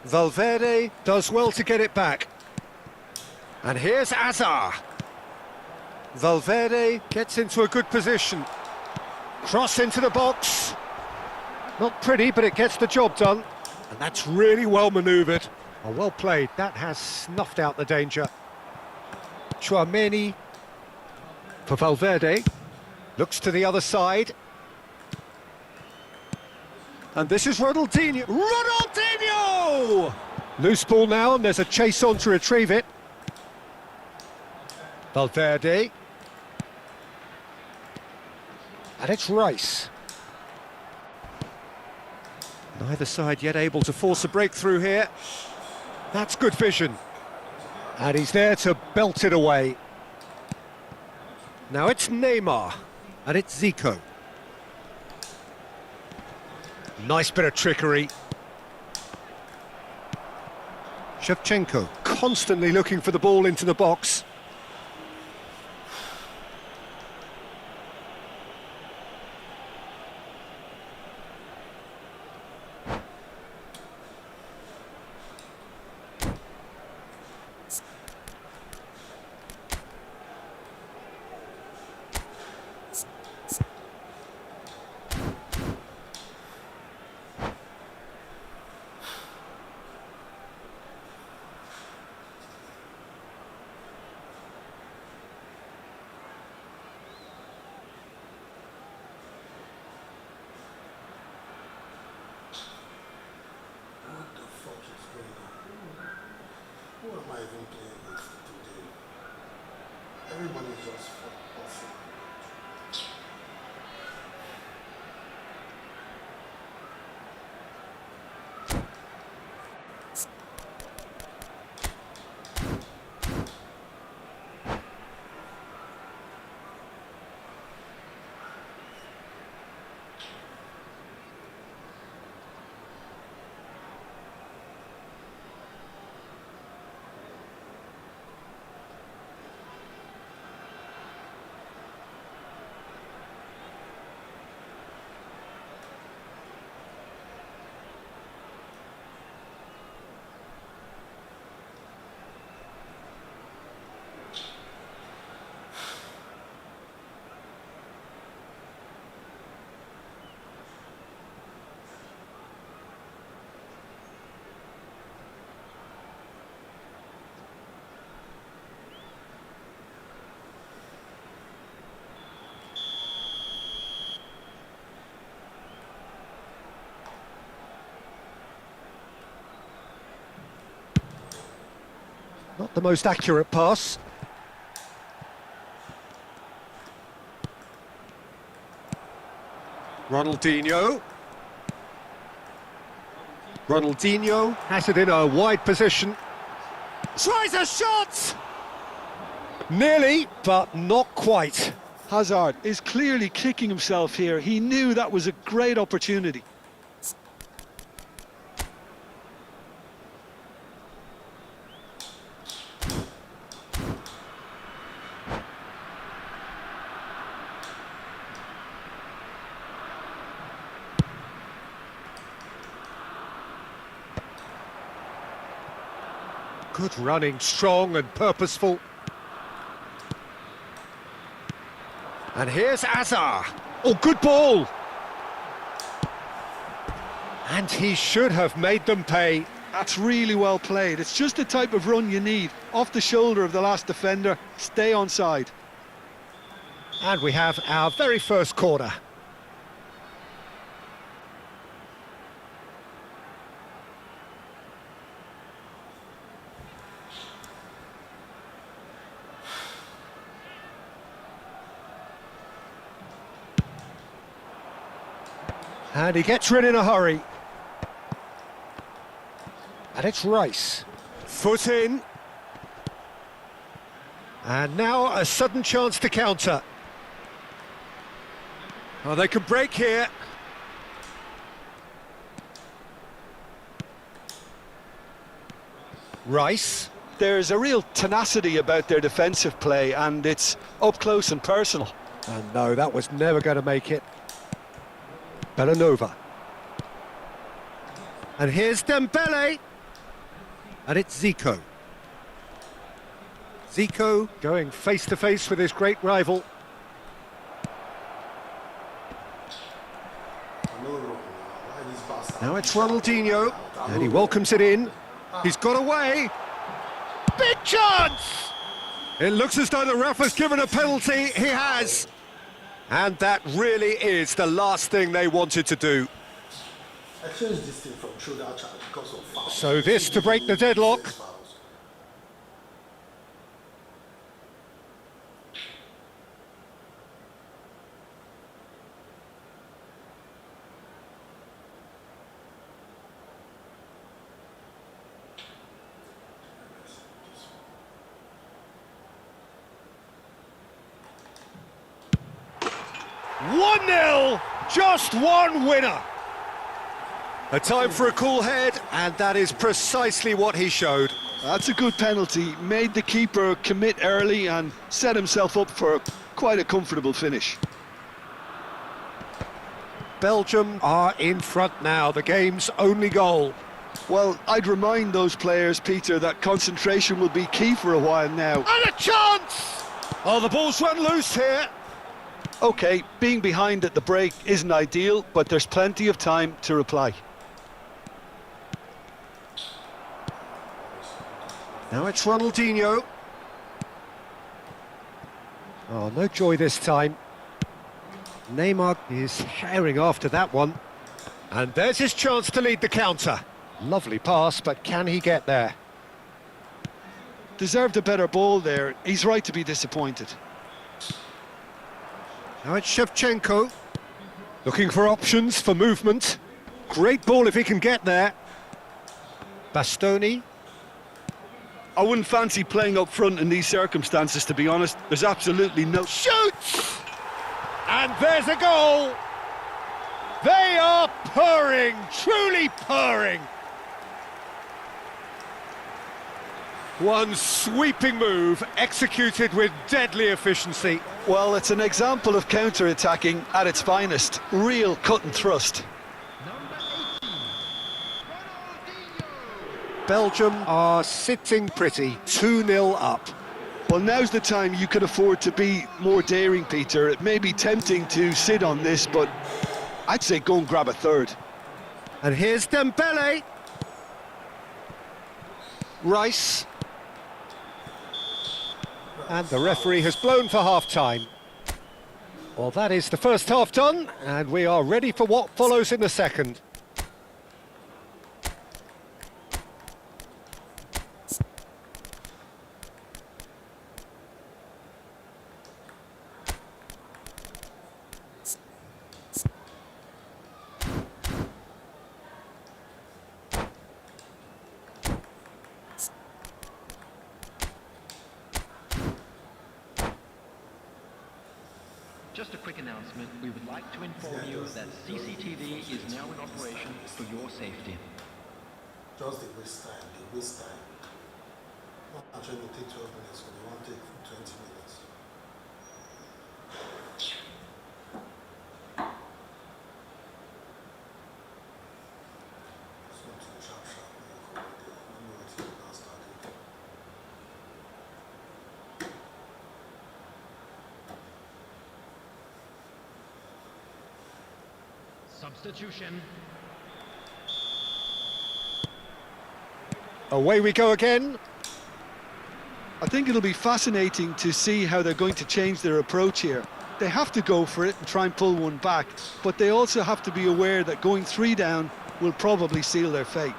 Valverde does well to get it back. And here's Azar. Valverde gets into a good position. Cross into the box. Not pretty, but it gets the job done. And that's really well manoeuvred. Oh, well played. That has snuffed out the danger. Tchouaméni for Valverde. Looks to the other side. And this is Ronaldinho. Ronaldinho! Loose ball now, and there's a chase on to retrieve it. Valverde. And it's Rice. Neither side yet able to force a breakthrough here. That's good vision. And he's there to belt it away. Now it's Neymar. And it's Zico. Nice bit of trickery. Shevchenko constantly looking for the ball into the box. What the fuck is going on? Who am I even playing with today? Everybody's just awesome. Not the most accurate pass. Ronaldinho. Ronaldinho has it in a wide position. Tries a shot! Nearly, but not quite. Hazard is clearly kicking himself here. He knew that was a great opportunity. Good running, strong and purposeful. And here's Azar. Oh, good ball. And he should have made them pay. That's really well played. It's just the type of run you need. Off the shoulder of the last defender, stay onside. And we have our very first corner. And he gets rid in a hurry. And it's Rice. Foot in. And now a sudden chance to counter. Oh, they can break here. Rice. There's a real tenacity about their defensive play, and it's up close and personal. And no, that was never going to make it. Bellanova. And here's Dembele. And it's Zico. Zico going face to face with his great rival. Now it's Ronaldinho. And he welcomes it in. He's got away. Big chance! It looks as though the ref has given a penalty. He has. And that really is the last thing they wanted to do. I changed this thing from shoulder charge because of fouls. So this to break the deadlock. 1-0, just one winner. A time for a cool head, and that is precisely what he showed. That's a good penalty. Made the keeper commit early and set himself up for quite a comfortable finish. Belgium are in front now, the game's only goal. Well, I'd remind those players, Peter, that concentration will be key for a while now. And a chance! Oh, the ball's run loose here. OK, being behind at the break isn't ideal, but there's plenty of time to reply. Now it's Ronaldinho. Oh, no joy this time. Neymar is herring after that one. And there's his chance to lead the counter. Lovely pass, but can he get there? Deserved a better ball there. He's right to be disappointed. Now it's Shevchenko. Looking for options for movement. Great ball if he can get there. Bastoni. I wouldn't fancy playing up front in these circumstances, to be honest. There's absolutely no... Shoots! And there's a goal! They are purring, truly purring. One sweeping move, executed with deadly efficiency. Well, it's an example of counter-attacking at its finest. Real cut and thrust. Belgium are sitting pretty, 2-0 up. Well, now's the time you could afford to be more daring, Peter. It may be tempting to sit on this, but I'd say go and grab a third. And here's Dembele. Rice. And the referee has blown for half-time. Well, that is the first half done, and we are ready for what follows in the second. Just a quick announcement. We would like to inform you that CCTV is now in operation for your safety. Just the waste time, Not actually take 12 minutes, but they won't take 20 minutes. It's not too sharp, I don't know what you last started. Substitution. Away we go again. I think it'll be fascinating to see how they're going to change their approach here. They have to go for it and try and pull one back, but they also have to be aware that going 3 down will probably seal their fate.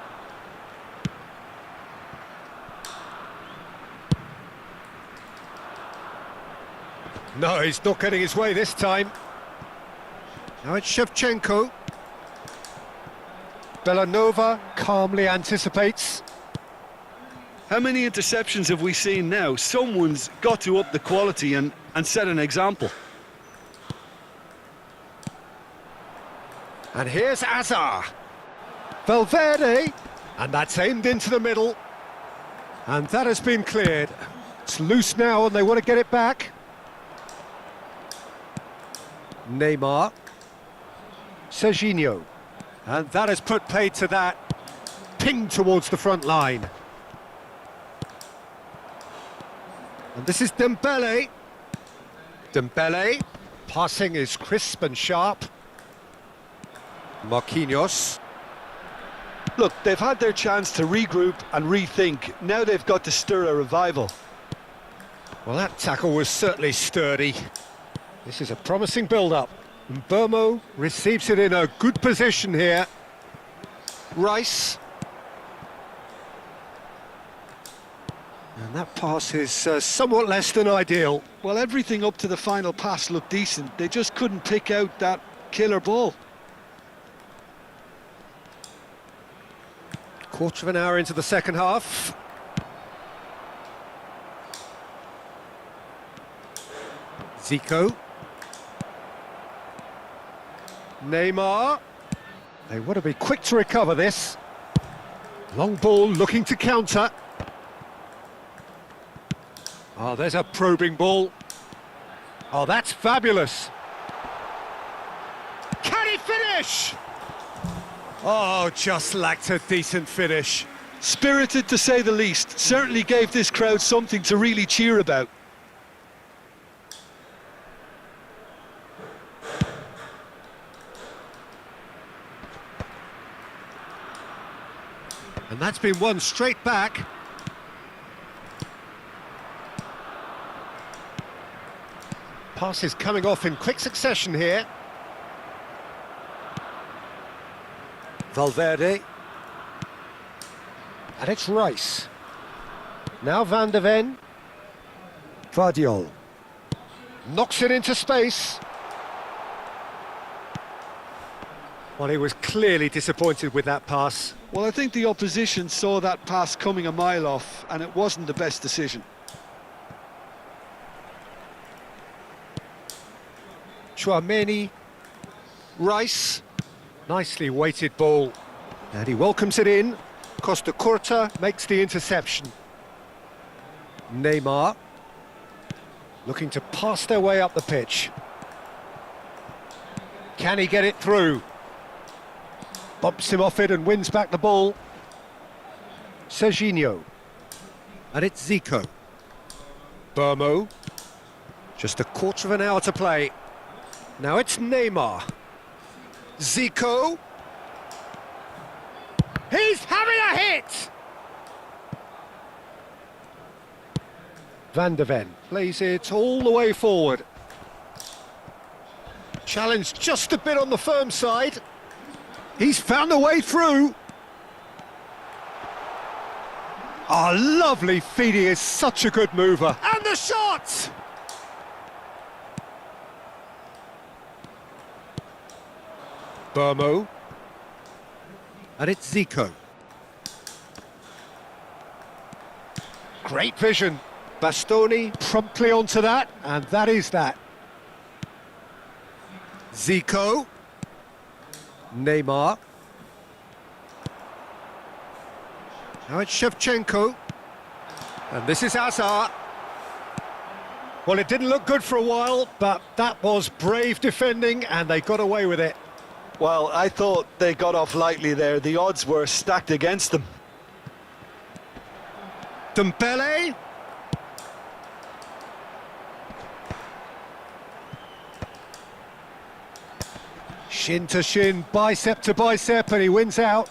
No, he's not getting his way this time. Now it's Shevchenko. Belanova calmly anticipates. How many interceptions have we seen now? Someone's got to up the quality and set an example. And here's Azar. Valverde. And that's aimed into the middle. And that has been cleared. It's loose now and they want to get it back. Neymar. Serginho. And that has put paid to that. Pinged towards the front line. And this is Dembele. Dembele. Passing is crisp and sharp. Marquinhos. Look, they've had their chance to regroup and rethink. Now they've got to stir a revival. Well, that tackle was certainly sturdy. This is a promising build-up. Mbomo receives it in a good position here. Rice. And that pass is somewhat less than ideal. Well, everything up to the final pass looked decent. They just couldn't pick out that killer ball. Quarter of an hour into the second half. Zico. Neymar. They want to be quick to recover this. Long ball looking to counter. Oh, there's a probing ball. Oh, that's fabulous. Can he finish? Oh, just lacked a decent finish. Spirited to say the least. Certainly gave this crowd something to really cheer about. And that's been won straight back. Passes coming off in quick succession here. Valverde. And it's Rice. Now Van de Ven. Vardiol. Knocks it into space. Well, he was clearly disappointed with that pass. Well, I think the opposition saw that pass coming a mile off, and it wasn't the best decision. Chouameni. Rice. Nicely weighted ball. And he welcomes it in. Costa Curta makes the interception. Neymar. Looking to pass their way up the pitch. Can he get it through? Bumps him off it and wins back the ball. Serginho. And it's Zico. Burmo. Just a quarter of an hour to play. Now it's Neymar. Zico. He's having a hit! Van de Ven plays it all the way forward. Challenge just a bit on the firm side. He's found a way through. Oh, lovely feed. He is such a good mover. And the shot! Burmo. And it's Zico. Great vision. Bastoni promptly onto that, and that is that. Zico. Neymar. Now it's Shevchenko. And this is Hazard. Well, it didn't look good for a while, but that was brave defending, and they got away with it. Well, I thought they got off lightly there. The odds were stacked against them. Dembele. Shin to shin, bicep to bicep, and he wins out.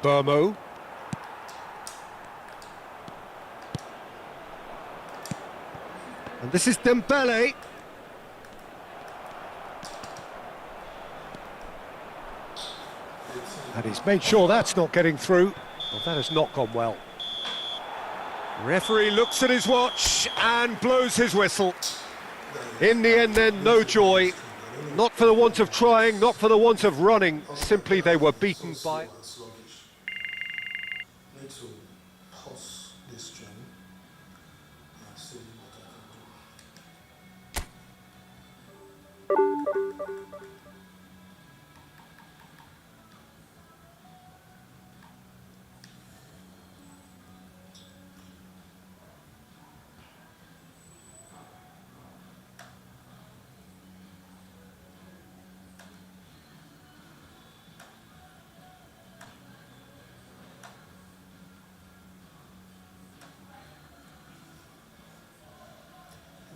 Burmo. And this is Dembele. And he's made sure that's not getting through. Well, that has not gone well. Referee looks at his watch and blows his whistle. In the end then, no joy. Not for the want of trying, not for the want of running. Simply they were beaten by... Need to pause this stream and see what I can do.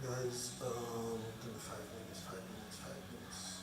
Guys, give me 5 minutes.